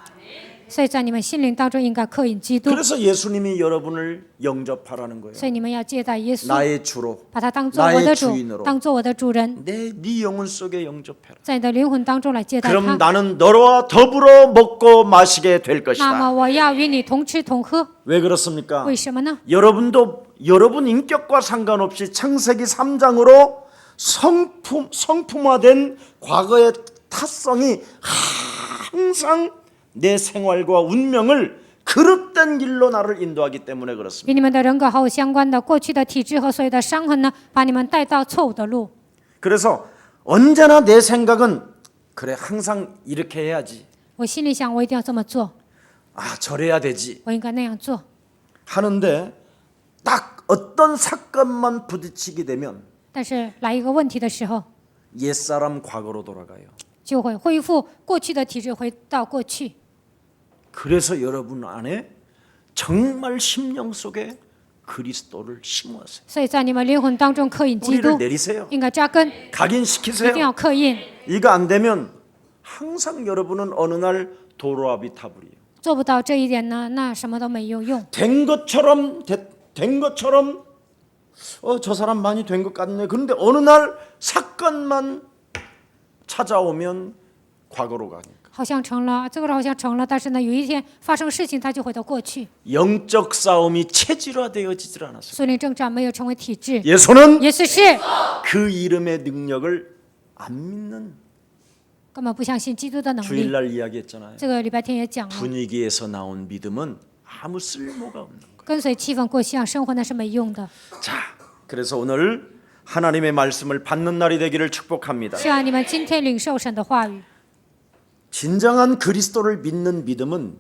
所以在你们心灵当中应该刻印基督， 그래서 예수님이 여러분을 영접하라는 거예요. 所以你们要接待耶稣， 나의 주로, 把他当做我的 나의 主 주인으로 ，当做我的主人， 네 영혼 속에 영접해라. 在你的灵魂当中来接待 그럼 他。 나는 너와 더불어 먹고 마시게 될 那 것이다. 么我要与你同吃同喝， 왜 그렇습니까? 为什么呢？ 여러분도 여러분 인격과 상관없이 창세기 3장으로 성품화된 과거의 타성이 항상 내 생활과 운명을 그릇된 길로 나를 인도하기 때문에 그렇습니다. 与你们的人格毫无相关的过去的体质和所有的伤痕呢，把你们带到错误的路。 그래서 언제나 내 생각은 그래 항상 이렇게 해야지. 我心里想，我一定要这么做， 아 저래야 되지. 我应该那样做。 하는데 딱 어떤 사건만 부딪히게 되면 但是来一个问题的时候， 옛사람 과거로 돌아가요. 就会恢复过去的体质，回到过去。 그래서 여러분 안에 정말 심령 속에 그리스도를 심으세요. 所以在你们灵魂当中刻印基 뿌리를 督， 내리세요. 应该扎根，一 각인시키세요. 定要刻印。 이거 안 되면 항상 여러분은 어느 날 도로아비타불이에요. 做不到这一点呢，那什么都没有用。 된 것처럼 저 사람 많이 된 것 같네. 그런데 어느 날 사건만 찾아오면 과거로 가니까. 好像成了，这个人好像成了，但是呢，有一天发生事情，他就回到过去。 영적 싸움이 체질화되어지질 않았어요. 属灵征战没有成为体制， 예수는 耶稣是 그 이름의 능력을 안 믿는 根本不相信基督的能力。 주일날 이야기했잖아요. 这个礼拜天也讲了， 분위기에서 나온 믿음은 아무 쓸모가 없는 거예요. 跟随气氛过信仰生活那是没用的。 자, 그래서 오늘 하나님의 말씀을 받는 날이 되기를 축복합니다. 希望你们今天领受神的话语。 진정한 그리스도를 믿는 믿음은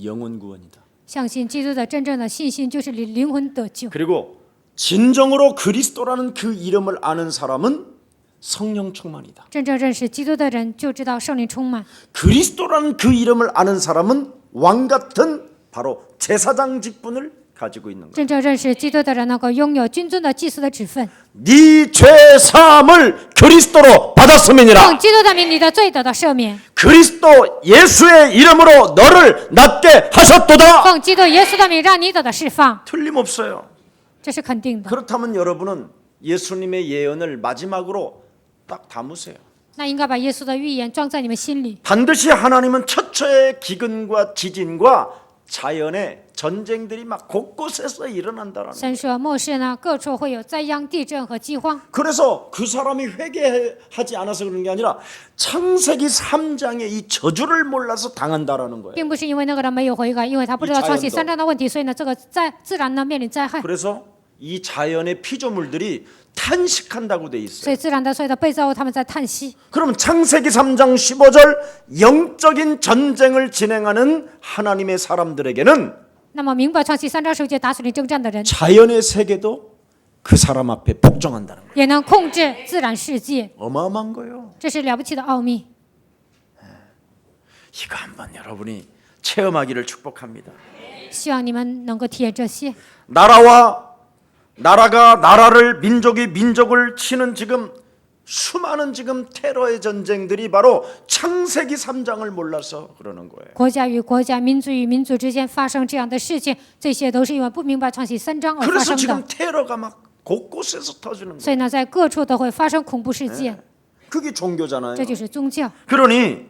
영혼 구원이다. 相信基督的真正的信心就是灵魂得救。 그리고 진정으로 그리스도라는 그 이름을 아는 사람은 성령 충만이다. 真正认识基督的人就知道圣灵充满。 그리스도라는 그 이름을 아는 사람은 왕 같은 바로 제사장 직분을 가지고 있는 거예요. 真正认识基督的人能够拥有君尊的祭司的职分。 네 죄 사함을 그리스도로 받았음이니라. 奉基督的名，你的罪得到赦免。 그리스도 예수의 이름으로 너를 낫게 하셨도다. 奉基督耶稣的名，让你得到释放， 틀림없어요. 这是肯定的。 그렇다면 여러분은 예수님의 예언을 마지막으로 딱 담으세요. 那应该把耶稣的预言装在你们心里。 반드시 하나님은 처처의 기근과 지진과 자연의 전쟁들이 막 곳곳에서 일어난다라는. 神说末世呢，各处会有灾殃、地震和饥荒。 그래서 그 사람이 회개하지 않아서 그런 게 아니라 창세기 3장의 이 저주를 몰라서 당한다라는 거예요. 并不是因为那个人没有悔改，因为他不知道创世3章的问题，所以呢，这个自然呢面临灾害， 그래서 이 자연의 피조물들이 탄식한다고 돼 있어요. 所以自然的所有的被造物他们在叹息。 그러면 창세기 3장 15절 영적인 전쟁을 진행하는 하나님의 사람들에게는 那么明白创世3章10节打属灵征战的人， 자연의 세계도 그 사람 앞에 복종한다는 거예요. 也能控制自然世界， 어마어마한 거예요. 这是了不起的奥秘。 이거 한번 여러분이 체험하기를 축복합니다. 希望你们能够体验这些。 나라가 나라를 민족이 민족을 치는 지금 수많은 지금 테러의 전쟁들이 바로 창세기 3장을 몰라서 그러는 거예요. 国家与国家、民族与民族之间发生这样的事情，这些都是因为不明白创世3章而发 그래서 生 지금 的。 테러가 막 곳곳에서 터지는 所以 거예요. 呢，在各处都会发生恐怖事件， 그게 종교잖아요. 这就是宗教。 그러니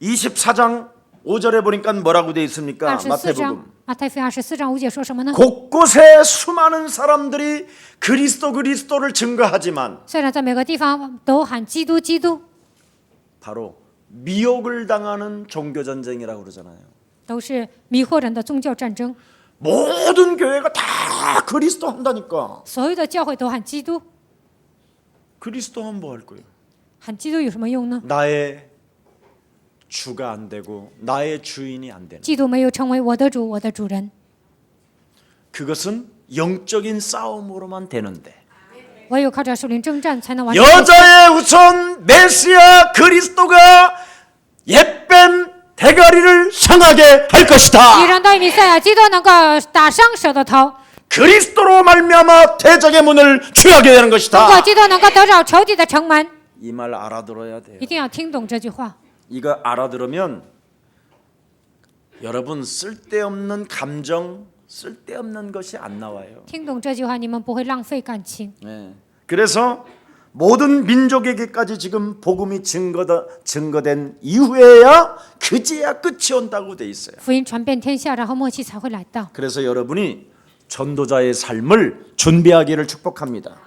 24장 5절에 보니까 뭐라고 돼 있습니까? 24章 마태복음. 马太福音24章5节说什么呢？ 곳곳에 수많은 사람들이 그리스도를 증거하지만 虽然在每个地方都喊基督基督， 바로 미혹을 당하는 종교 전쟁이라고 그러잖아요. 都是迷惑人的宗教战争。 모든 교회가 다 그리스도 한다니까. 所有的教会都喊基督， 그리스도 하면 뭐 할 거예요? 喊基督有什么用呢？ 나의 주가 안 되고 나의 주인이 안 되는. 基督没有成为我的主，我的主人， 그것은 영적인 싸움으로만 되는데 唯有靠着属灵征战才能完成这些。 여자의 우선 메시아 그리스도가 옛뱀 대가리를 상하게 할 以 것이다. 让大以弥赛亚基督能够打伤蛇的头， 그리스도로 말미암아 대적의 문을 취하게 되는 通过 것이다. 基督能够得着仇敌的城门。 이 말 알아들어야 돼요. 一定要听懂这句话。 이거 알아들으면 여러분 쓸데없는 감정, 쓸데없는 것이 안 나와요. 听懂这句话，你们不会浪费感情。 네. 그래서 모든 민족에게까지 지금 복음이 증거된 이후에야 그제야 끝이 온다고 돼 있어요. 福音传遍天下，然后末期才会来到。 그래서 여러분이 전도자의 삶을 준비하기를 축복합니다.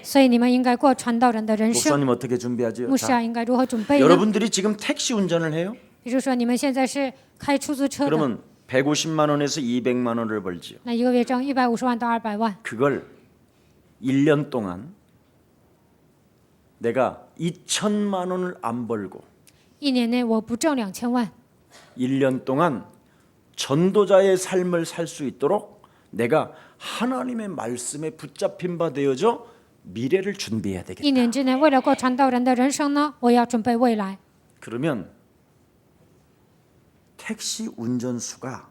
所以你们应该过传道人的人生。 목사님 어떻게 준비하죠? 牧师啊，应该如何准备呢？ 여러분들이 지금 택시 운전을 해요? 比如说，你们现在是开出租车的， 그러면 150만 원에서 200만 원을 벌지요. 那一个月挣150万到200万， 그걸 1년 동안 내가 2천만 원을 안 벌고 一年内我不挣2000万， 1년 동안 전도자의 삶을 살 수 있도록 내가 하나님의 말씀에 붙잡힌 바 되어져 미래를 준비해야 一 되겠다. 年之内为了过传道人的人生呢，我要准备未来。 그러면 택시 운전수가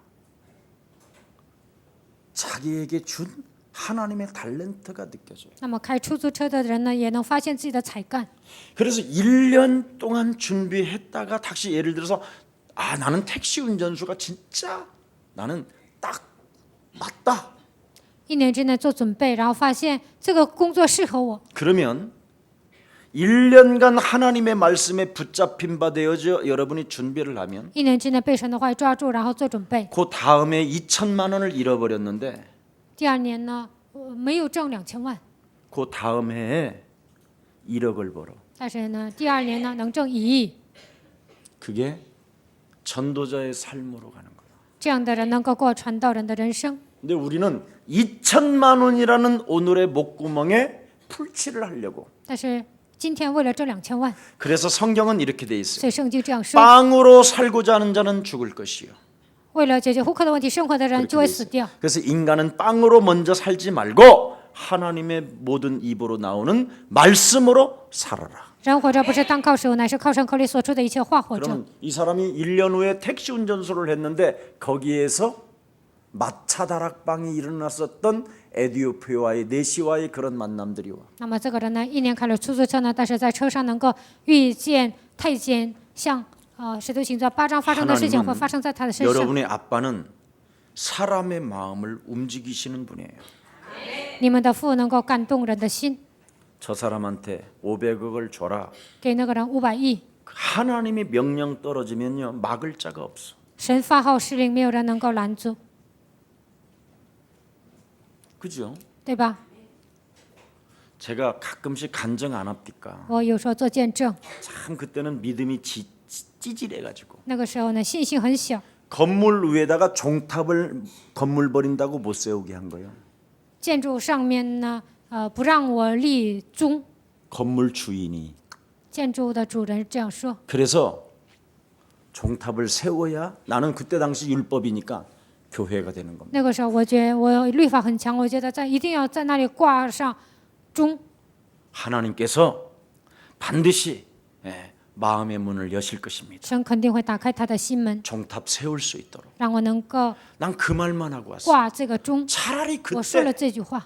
자기에게 준 하나님의 탤런트가 느껴져요. 那么开出租车的人呢，也能发现自己的才干。 그래서 1년 동안 준비했다가 다시 예를 들어서 나는 택시 운전수가 진짜 나는 딱 맞다. 一年之内做准备，然后发现这个工作适合我， 그러면 1년간 하나님의 말씀에 붙잡힌 바 되어져 여러분이 준비를 하면 一年之内被神的话语抓住，然后做准备。 그 다음에 2천만 원을 잃어버렸는데 第二年呢，没有挣2000万， 그 다음 해에 1억을 벌어. 但是呢，第二年呢能挣1亿。 그게 전도자의 삶으로 가는 거야. 这样的人能够过传道人的人生。 근데 우리는 2천만 원이라는 오늘의 목구멍에 풀칠을 하려고. 但是今天为了挣2000万， 그래서 성경은 이렇게 돼 있어요. 所以圣经这样说： 빵으로 살고자 하는 자는 죽을 것이요. 为了解决户口的问题生活的人就会死掉。 그래서 인간은 빵으로 먼저 살지 말고 하나님의 모든 입으로 나오는 말씀으로 살아라. 人活着不是单靠食物，乃是靠神口里所出的一切话活着。 그러면 이 사람이 1년 후에 택시 운전수를 했는데 거기에서 마차 다락방이 일어났었던 에디오피아의 내시와의 그런 만남들이 와. 那么这个人呢，一年开了出租车呢，但是在车上能够遇见太监像使徒行传8章发生的事情，会发生在他的身上。 여러분의 아빠는 사람의 마음을 움직이시는 분이에요. 你们的父能够感动人的心， 저 사람한테 500억을 줘라. 给那个人500亿。 하나님이 명령 떨어지면요 막을 자가 없어. 神发号施令，没有人能够拦阻， 그죠? 对吧？ 제가 가끔씩 간증 안 합니까? 我有时候做见证， 참 그때는 믿음이 찌질해가지고 那个时候呢，信心很小。 건물 위에다가 종탑을 건물 버린다고 못 세우게 한 거예요. 建筑上面呢，不让我立钟。 건물 주인이. 建筑的主人这样说。 그래서 종탑을 세워야 나는 그때 당시 율법이니까 교회가 되는 겁니다. 那个时候，我觉得我律法很强，我觉得一定要在那里挂上钟。 하나님께서 반드시 마음의 문을 여실 것입니다. 神肯定会打开他的心门， 종탑 세울 수 있도록. 让我能够 난 그 말만 하고 왔어. 挂这个钟。 차라리 我说了 그때 这句话，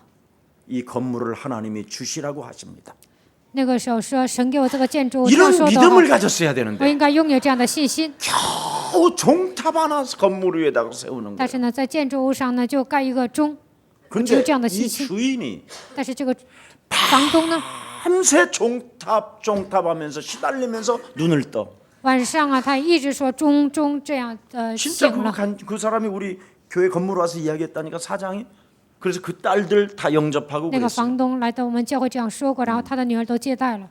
이 건물을 하나님이 주시라고 하십니다. 那个时候说神给我这个建筑，他 이런 说的 믿음을 话， 가졌어야 我 되는데 应该拥有这样的信心。 겨우 종탑 하나 건물 위에다가 세우는 但 거예요. 是呢，在建筑物上呢，就盖一个钟。 근데 这样的 이 信心。 주인이 但是这个房东呢， 밤새 종탑하면서 시달리면서 눈을 떠. 晚上啊，他一直说钟这样 진짜 醒了。 그 사람이 우리 교회 건물 와서 이야기했다니까 사장이. 그래서 그 딸들 다 영접하고 那个 그랬어요. 房东来到我们教会这样说过，然后他的女儿都接待了。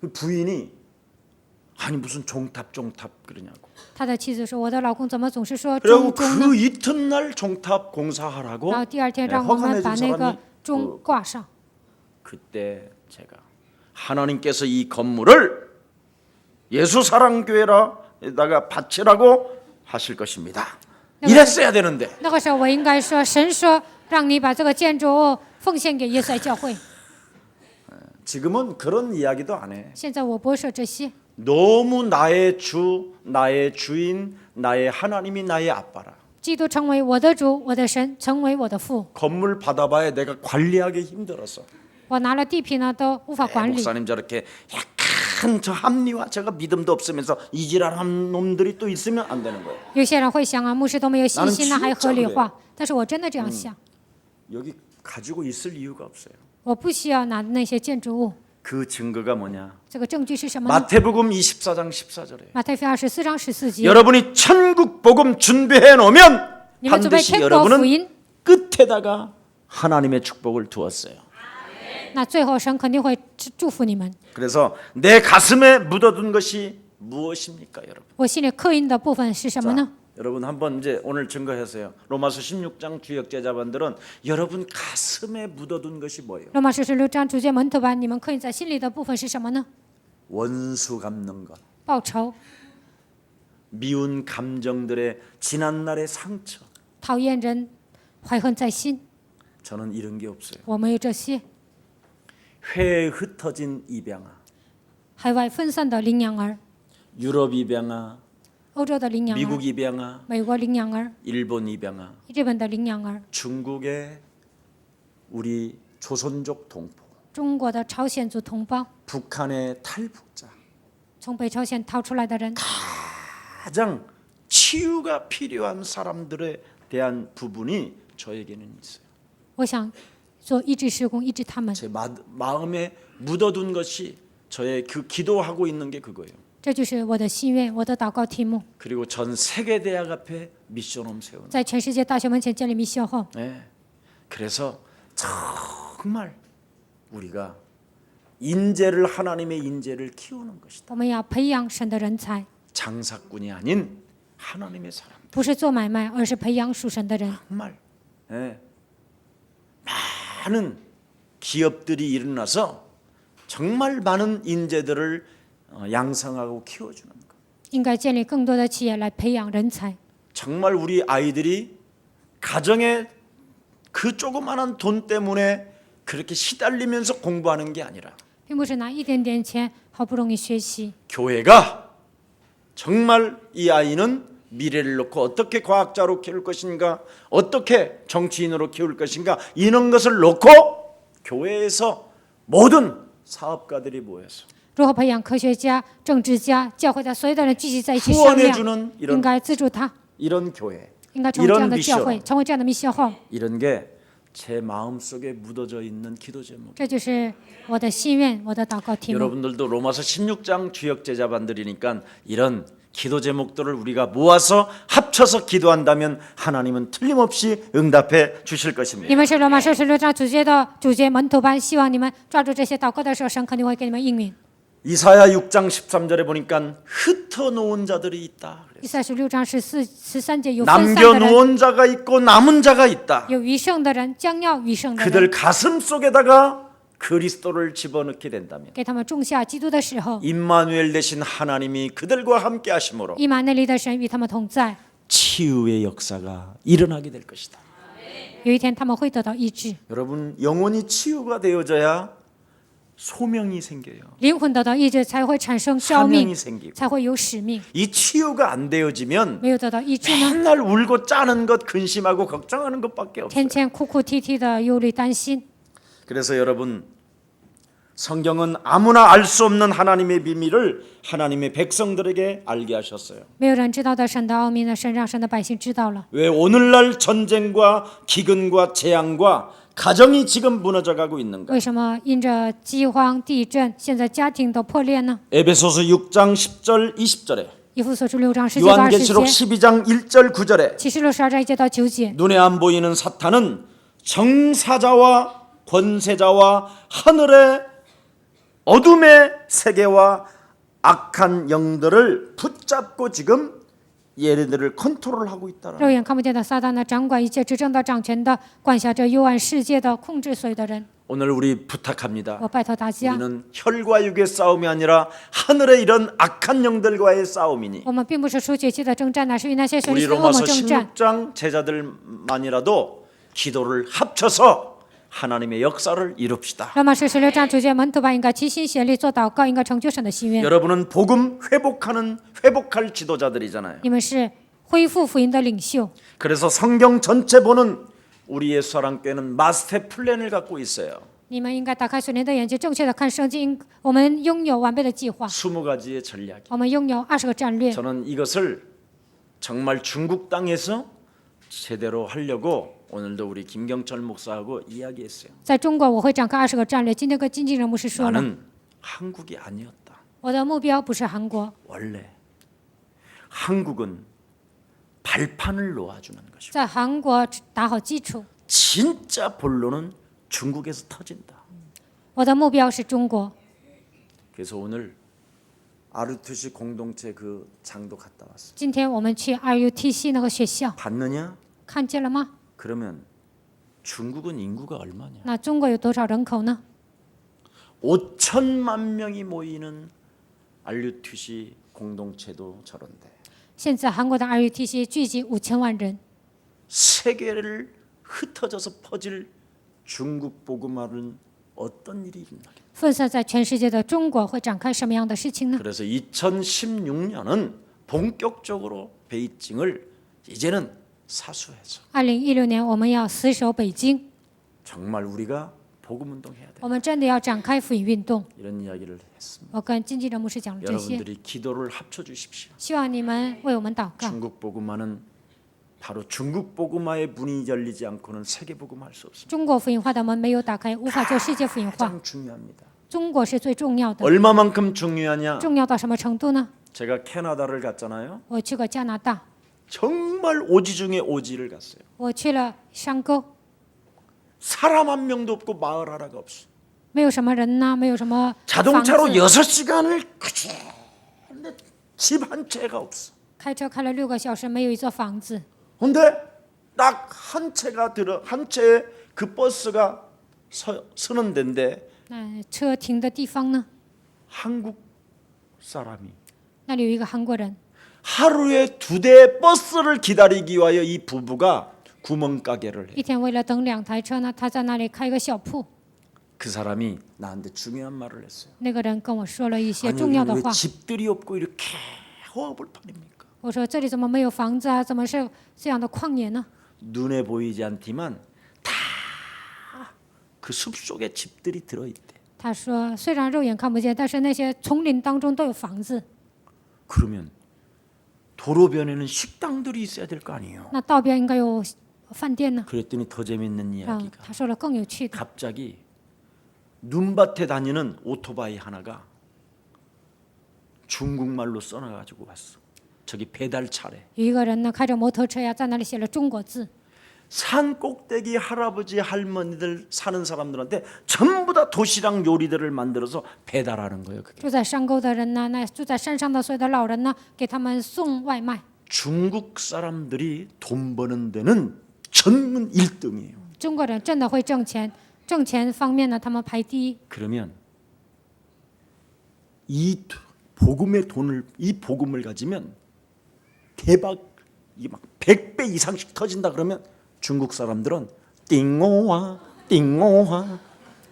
그 부인이 아니 무슨 종탑 그러냐고. 他的妻子说：“我的老公怎么总是说 그리고 钟呢 그 이튿날 종탑 공사하라고 然后第二天让我们把 허가내준 那个 사람이 钟挂上。 그때 제가 하나님께서 이 건물을 예수사랑교회에다가 바치라고 하실 것입니다. 이랬어야 되는데 那个时候我应该说，神说让你把这个建筑物奉献给耶稣爱教会。 지금은 그런 이야기도 안 해. 现在我不说这些， 너무 나의 주, 나의 주인, 나의 하나님이 나의 아빠라. 基督成为我的主，我的神，成为我的父。 건물 받아봐야 내가 관리하기 힘들어서. 我拿了地皮呢，都无法管理。 목사님 저렇게 약간 저 합리화, 제가 믿음도 없으면서 이질하는 놈들이 또 있으면 안 되는 거예요. 有些人会想啊，牧师都没有信心呢， 나는 还合理 진짜 化。但是我真的这样想， 여기 가지고 있을 이유가 없어요. 我不需要拿那些建筑物。 그 증거가 뭐냐? 这个证据是什么呢？ 마태복음 24장 14절에 马太福音24章14节， 여러분이 천국 복음 준비해 놓으면 你们准备 반드시 天国福 여러분은 音， 끝에다가 하나님의 축복을 두었어요. 那最后神肯定会祝福你们。 그래서 내 가슴에 묻어둔 것이 무엇입니까, 여러분? 我心里刻印的部分是什么 자, 呢？ 여러분 한번 이제 오늘 증거해서요. 로마서 16장 주역 제자반들은 여러분 가슴에 묻어둔 것이 뭐예요? 罗马书16章主诫门徒版，你们刻印在心里的部分是什么呢？ 원수 갚는 것, 报仇、 미운 감정들의 지난날의 상처. 讨厌人、怀恨在心。 저는 이런 게 없어요. 我没有这些。 회에 흩어진 입양아, 海外分散的领养儿， 유럽 입양아, 欧洲的领养儿， 미국 입양아, 美国领养儿， 일본 입양아, 日本的领养儿， 중국의 우리 조선족 동포, 中国的朝鲜族同胞， 북한의 탈북자. 从北朝鲜逃出来的人， 가장 치유가 필요한 사람들에 대한 부분이 저에게는 있어요. 我想做医治施工，医治他们。 제 마음에 묻어둔 것이 저의 그 기도하고 있는 게 그거예요. 这就是我的心愿，我的祷告题目。 그리고 전 세계 대학 앞에 미션홈 세우는. 在全世界大学门前建立密校后， 네. 그래서 정말 우리가 인재를 하나님의 인재를 키우는 것이다. 我们要培养神的人才， 장사꾼이 아닌 하나님의 사람. 不是做买卖，而是培养属神的人。 정말 예. 많은 기업들이 일어나서 정말 많은 인재들을 양성하고 키워주는 것. 应该建立更多的企业来培养人才。 정말 우리 아이들이 가정에 그 조그마한 돈 때문에 그렇게 시달리면서 공부하는 게 아니라 并不是拿一点点钱好不容易学习， 교회가 정말 이 아이는 미래를 놓고 어떻게 과학자로 키울 것인가, 어떻게 정치인으로 키울 것인가, 이런 것을 놓고 교회에서 모든 사업가들이 모여서 如何培养科学家、政治家、教会的所有的人聚集在一起商量， 후원해주는 应该资助他， 이런 교회, 应该成为这样 이런 的教会， 미션, 成为这样的密校后， 이런 게 제 마음속에 묻어져 있는 기도 제목. 这就是我的心愿，我的祷告题目。 여러분들도 로마서 16장 주역 제자반들이니까 이런 기도 제목들을 우리가 모아서 합쳐서 기도한다면 하나님은 틀림없이 응답해 주실 것입니다. 你们是罗马书16章主诫的主诫门徒班，希望你们抓住这些祷告的时候，神肯定会给你们应允。 이사야 6장 13절에 보니까 흩어놓은 자들이 있다. 以赛书6章13节有分散的人， 남겨놓은 자가 있고 남은 자가 있다. 有余剩的人，将要余剩的 그들 人， 가슴 속에다가 그리스도를 집어넣게 된다면 给他们种下基督的时候， 임마누엘 되신 하나님이 그들과 함께 하심으로 以马内利的神与他们同在。 치유의 역사가 일어나게 될 것이다. 有一天他们会得到医治， 여러분 영혼이 치유가 되어져야 소명이 생겨요. 灵魂得到医治才会产生召命 사명이 ， 생기고 才会有使命。 이 치유가 안 되어지면 没有得到医治呢， 맨날 울고 짜는 것, 근심하고 걱정하는 것밖에 없어요. 天天哭哭啼啼的忧虑担心。 그래서 여러분 성경은 아무나 알 수 없는 하나님의 비밀을 하나님의 백성들에게 알게 하셨어요. 没有人知道的神的奥秘呢，神让神的百姓知道了。 왜 오늘날 전쟁과 기근과 재앙과 가정이 지금 무너져가고 있는가? 为什么因着饥荒、地震，现在家庭都破裂呢？ 에베소서 6장 10절 20절에 以弗所书6章19到20 요한계시록 节， 12장 1절 9절에 启示录12章1节到9节， 눈에 안 보이는 사탄은 정사자와 권세자와 하늘의 어둠의 세계와 악한 영들을 붙잡고 지금 얘네들을 컨트롤하고 있다라. 肉眼看不见的撒旦呢，掌管一切，执政的、掌权的，管辖着幽暗世界的，控制所有的人。 오늘 우리 부탁합니다. 我拜托大家， 우리는 혈과 육의 싸움이 아니라 하늘의 이런 악한 영들과의 싸움이니 我们并不是属血气的征战，乃是与那些属 우리 灵的恶魔 로마서 征战。 16장 제자들만이라도 기도를 합쳐서 하나님의 역사를 이룹시다. 罗马书16章主诫门徒吧，应该齐心协力做祷告，应该成就神的心愿。 여러분은 복음 회복할 지도자들이잖아요. 你们是恢复福音的领袖， 그래서 성경 전체 보는 우리 예수사랑교회는 마스터 플랜을 갖고 있어요. 你们应该打开属灵的眼睛，正确的看圣经。我们拥有完备的计划， 20가지의 전략이. 我们拥有20个战略。 저는 이것을 정말 중국 땅에서 제대로 하려고 오늘도 우리 김경철 목사하고 이야기했어요. 在中国，我会展开20个战略。今天跟经纪人牧师说了， 나는 한국이 아니었다. 我的目标不是韩国， 원래 한국은 발판을 놓아주는 것이고 在韩国打好基础。 진짜 본론은 중국에서 터진다. 我的目标是中国。 그래서 오늘 아르투시 공동체 그 장도 갔다 왔어요. 今天我们去 RUTC 那个学校， 봤느냐? 看见了吗？ 그러면 중국은 인구가 얼마냐? 那中国有多少人口呢？ 5천만 명이 모이는 알류투시 공동체도 저런데 现在韩国的 RUTC 聚集5000万人， 세계를 흩어져서 퍼질 중국 복음화는 어떤 일이 일어나겠다. 分散在全世界的中国会展开什么样的事情呢？ 그래서 2016년은 본격적으로 베이징을 이제는 사수해서 2016年我们要死守北京， 정말 우리가 복음 운동해야 돼. 我们真的要展开福音运动。 이런 이야기를 했습니다. 我跟经纪人牧师讲了这些， 여러분들이 기도를 합쳐 주십시오. 希望你们为我们祷告。 중국 복음화는 바로 중국 복음화의 문이 열리지 않고는 세계 복음화할 수 없습니다. 中国福音化的门没有打开，无法做世界福音化。 가장 중요합니다. 中国是最重要的， 얼마만큼 중요하냐? 重要到什么程度呢？ 제가 캐나다를 갔잖아요. 我去过加拿大， 정말 오지 중에 오지를 갔어요. 我去了山沟， 사람 한 명도 없고 마을 하나가 없어. 没有什么人呐，没有什么房 자동차로 子， 6시간을 근데 집 한 채가 없어. 开车开了6个小时，没有一座房子。 근데 딱 한 채가 한 채에 그 버스가 서는 데인데 那车停的地方呢？ 한국 사람이 那里有一个韩国人， 하루에 2대 버스를 기다리기 위하여 이 부부가 구멍가게를 해. 一天为了等2台车呢，他在那里开一个小铺。 그 사람이 나한테 중요한 말을 했어요. 那个人跟我说了一些 아니 重要的 왜 话。 집들이 없고 이렇게 허허벌판입니까? 我说这里怎么没有房子啊？怎么是这样的旷野呢？ 눈에 보이지 않지만 다 그 숲속에 집들이 들어있대. 他说虽然肉眼看不见，但是那些丛林当中都有房子。 그러면 도로변에는 식당들이 있어야 될 거 아니에요. 那道边应该有饭店呢。 그랬더니 더 재밌는 啊， 이야기가 他说了更有趣的， 갑자기 눈밭에 다니는 오토바이 하나가 중국말로 써놔가지고 왔어. 저기 배달차래. 有一个人呢开着摩托车呀，在那里写了中国字。 산 꼭대기 할아버지 할머니들 사는 사람들한테 전부 다 도시락 요리들을 만들어서 배달하는 거예요. 그게. 住在山沟的人呢，那住在山上的所有的老人呢，给他们送外卖。 중국 사람들이 돈 버는 데는 전문 1등이에요. 中国人真的会挣钱，挣钱方面呢，他们排第一。 그러면 이 복음의 돈을 이 복음을 가지면 대박 이게 막 100배 이상씩 터진다 그러면 중국 사람들은 띵오와 띵오와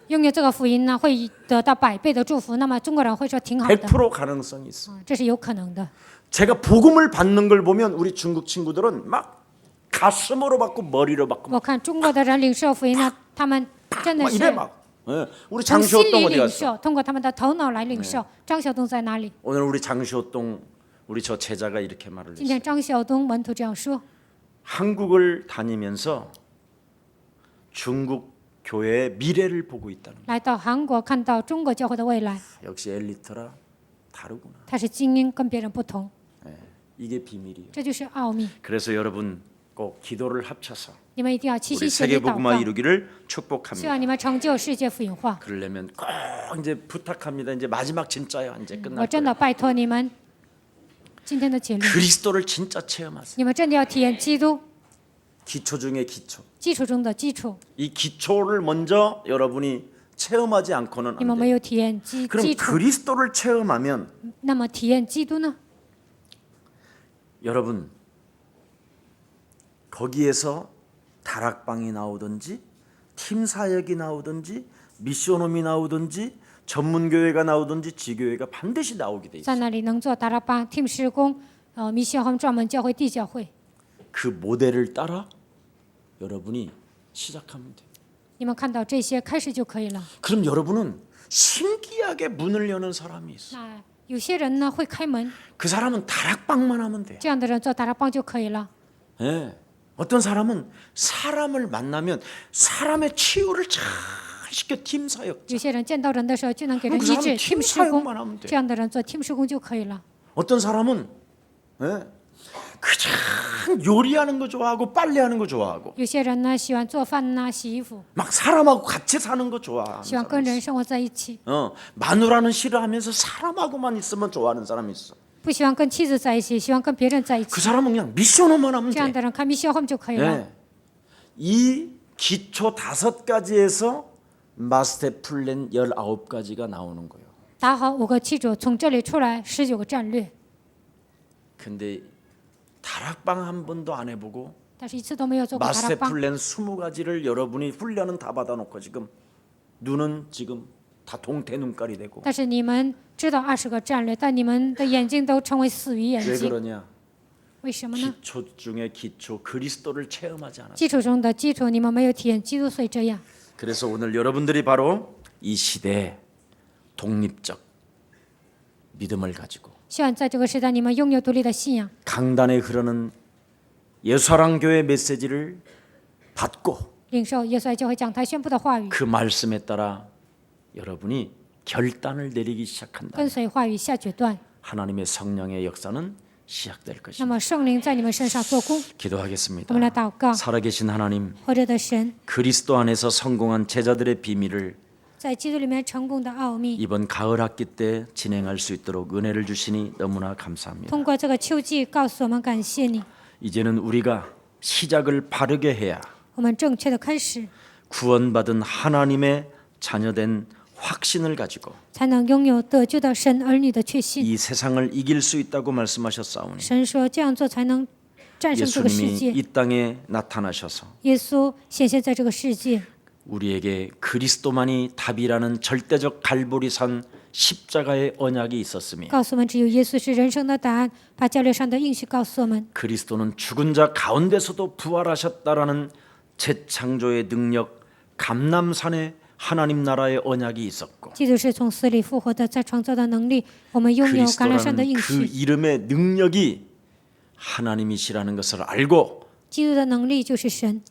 拥有这个福音呢，会得到100倍的祝福。那么中国人会说挺好的， 100% 가능성이 있어. 这是有可能的。 제가 복음을 받는 걸 보면 우리 중국 친구들은 막 가슴으로 받고 머리로 받고 我看中国的人领受福音呢，他们真的 막 是 이래 막. 예. 우리 从心 장시호동 里 어디 领 갔어? 受，通过他们的头脑来领受。张晓东在哪里？ 오늘 우리 장시호동 우리 저 제자가 이렇게 말을 今 했어요. 天张晓东门徒这样说： 한국을 다니면서 중국 교회의 미래를 보고 있다는 거예요. 来到韩国看到中国教会的未来， 역시 엘리트라 다르구나. 他是精英，跟别人不同， 이게 비밀이에요. 这就是奥秘。 그래서 여러분 꼭 기도를 합쳐서 你们一定要齐 우리 心协力 세계 祷 복음화 告， 이루기를 希 축복합니다. 望你们成就世界福音化。 그러려면 꼭 이제 부탁합니다. 이제 마지막 진짜요. 이제 我 끝날 真 거예요. 的拜托你们，今天的结论， 그리스도를 진짜 체험하세요. 你们真的要体验基督， 기초 중에 기초. 基础中的基础。 이 기초를 먼저 여러분이 체험하지 않고는 你们 안 没 돼요. 有体验基 그럼 基础， 그리스도를 체험하면 那么体验基督呢？ 여러분 거기에서 다락방이 나오든지 팀 사역이 나오든지 미션홈이 나오든지 전문교회가 나오든지 지교회가 반드시 나오게 돼 在 있어요. 那里能做达拉邦 team 施工，密信和专门教会、地教会， 그 모델을 따라 여러분이 시작하면 돼요. 你们看到这些开始就可以了。 그럼 여러분은 신기하게 문을 여는 사람이 있어. 那有些人呢会开门， 그 사람은 다락방만 하면 돼. 这样的人做达拉邦就可以了。 예. 어떤 사람은 사람을 만나면 사람의 치유를 잘 시켜 팀 사역. 有些人见到人的时候就能给人 그 医 사람은 治 팀 team 施工， 사역만 하면 돼. 这样的人做 team 施工就可以了。 어떤 사람은 예. 그냥 요리하는 거 좋아하고 빨래하는 거 좋아하고 有些人呢喜欢做饭呐、洗衣服， 막 사람하고 같이 사는 거 좋아하는 喜欢 사람 跟 있어. 人生活在一起， 마누라는 싫어하면서 사람하고만 있으면 좋아하는 사람이 있어. 不喜欢跟妻子在一起，喜欢跟别人在一 그 起。 사람은 그냥 미션홈만 하면 这样 돼. 的人开密消后就可以了。 예. 이 기초 5가지에서 마스터 플랜 19가지가 나오는 거예요. 打好5个基础，从这里出来19个战略， 근데 다락방 한 번도 안 해보고 但是一次都没有做过达拉 마스터 邦。 플랜 20가지를 여러분이 훈련은 다 받아놓고 지금 눈은 지금 다 동태 눈깔이 되고 但是你们知道20个战略，但你们的眼睛都成为死鱼眼 왜 睛， 그러냐? 为什么呢？ 기초 중에 기초 그리스도를 체험하지 않았어요. 基础中的基础，你们没有体验基督，所以这样。 그래서 오늘 여러분들이 바로 이 시대에 독립적 믿음을 가지고 希望在这个时代，你们拥有独立的信仰， 강단에 흐르는 예수사랑교회 메시지를 받고 领受耶稣爱教会讲台宣布的话语， 그 말씀에 따라 여러분이 결단을 내리기 시작한다. 跟随话语下决断， 하나님의 성령의 역사는 시작될 那 것입니다. 么圣灵在你们身上做工。 기도하겠습니다. 我们来祷告， 살아계신 하나님, 活着的神， 그리스도 안에서 성공한 제자들의 비밀을 在基督里面成功的奥秘， 이번 가을 학기 때 진행할 수 있도록 은혜를 주시니 너무나 감사합니다. 通过这个秋季告诉我们感谢你。 이제는 우리가 시작을 바르게 해야 我们正确的开始， 구원받은 하나님의 자녀된 확신을 가지고 才能拥有得救的神儿女的确信。 이 세상을 이길 수 있다고 말씀하셨사오니 神说这样做才能战胜这个世 예수님이 界。 이 땅에 나타나셔서 耶稣显现在这个世界， 우리에게 그리스도만이 답이라는 절대적 갈보리산 십자가의 언약이 있었으며 告诉我们只有耶稣是人生的答案，把教略上的应许告诉我们。 그리스도는 죽은 자 가운데서도 부활하셨다라는 재창조의 능력 감람산의 하나님 나라의 언약이 있었고 基督是从死里复活的，在创造的能力，我们拥有橄榄山的 그리스도라는 应 그 许。 이름의 능력이 하나님이시라는 것을 알고 基督的能力就是神。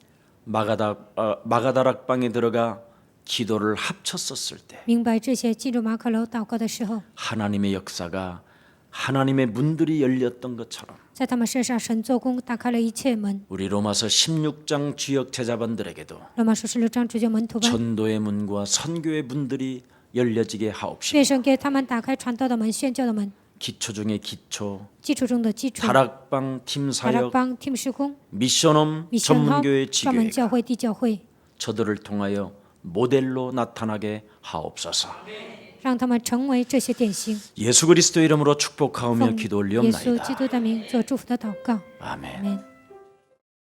마가다락방에 들어가 기도를 합쳤었을 때 明白这些，进入马可楼祷告的时候， 하나님의 역사가 하나님의 문들이 열렸던 것처럼 在他们身上神做工，打开了一切门。 우리 로마서 16장 주역 제자반들에게도 罗马书16章主教门徒们， 전도의 문과 선교의 문들이 열려지게 하옵시고 愿神给他们打开传道的门、宣教的门， 기초 중에 기초 基础中的基础。 다락방 팀 达拉 사역 邦 team 施工， 미션홈 米宣号 전문교회 专门 지교회 教会、地教会， 저들을 통하여 모델로 나타나게 하옵소서. 让他们成为这些典型。 예수 그리스도 이름으로 축복하오며 奉 기도 耶稣基 올리옵나이다. 督的名做祝福的祷告， 아멘. 阿门。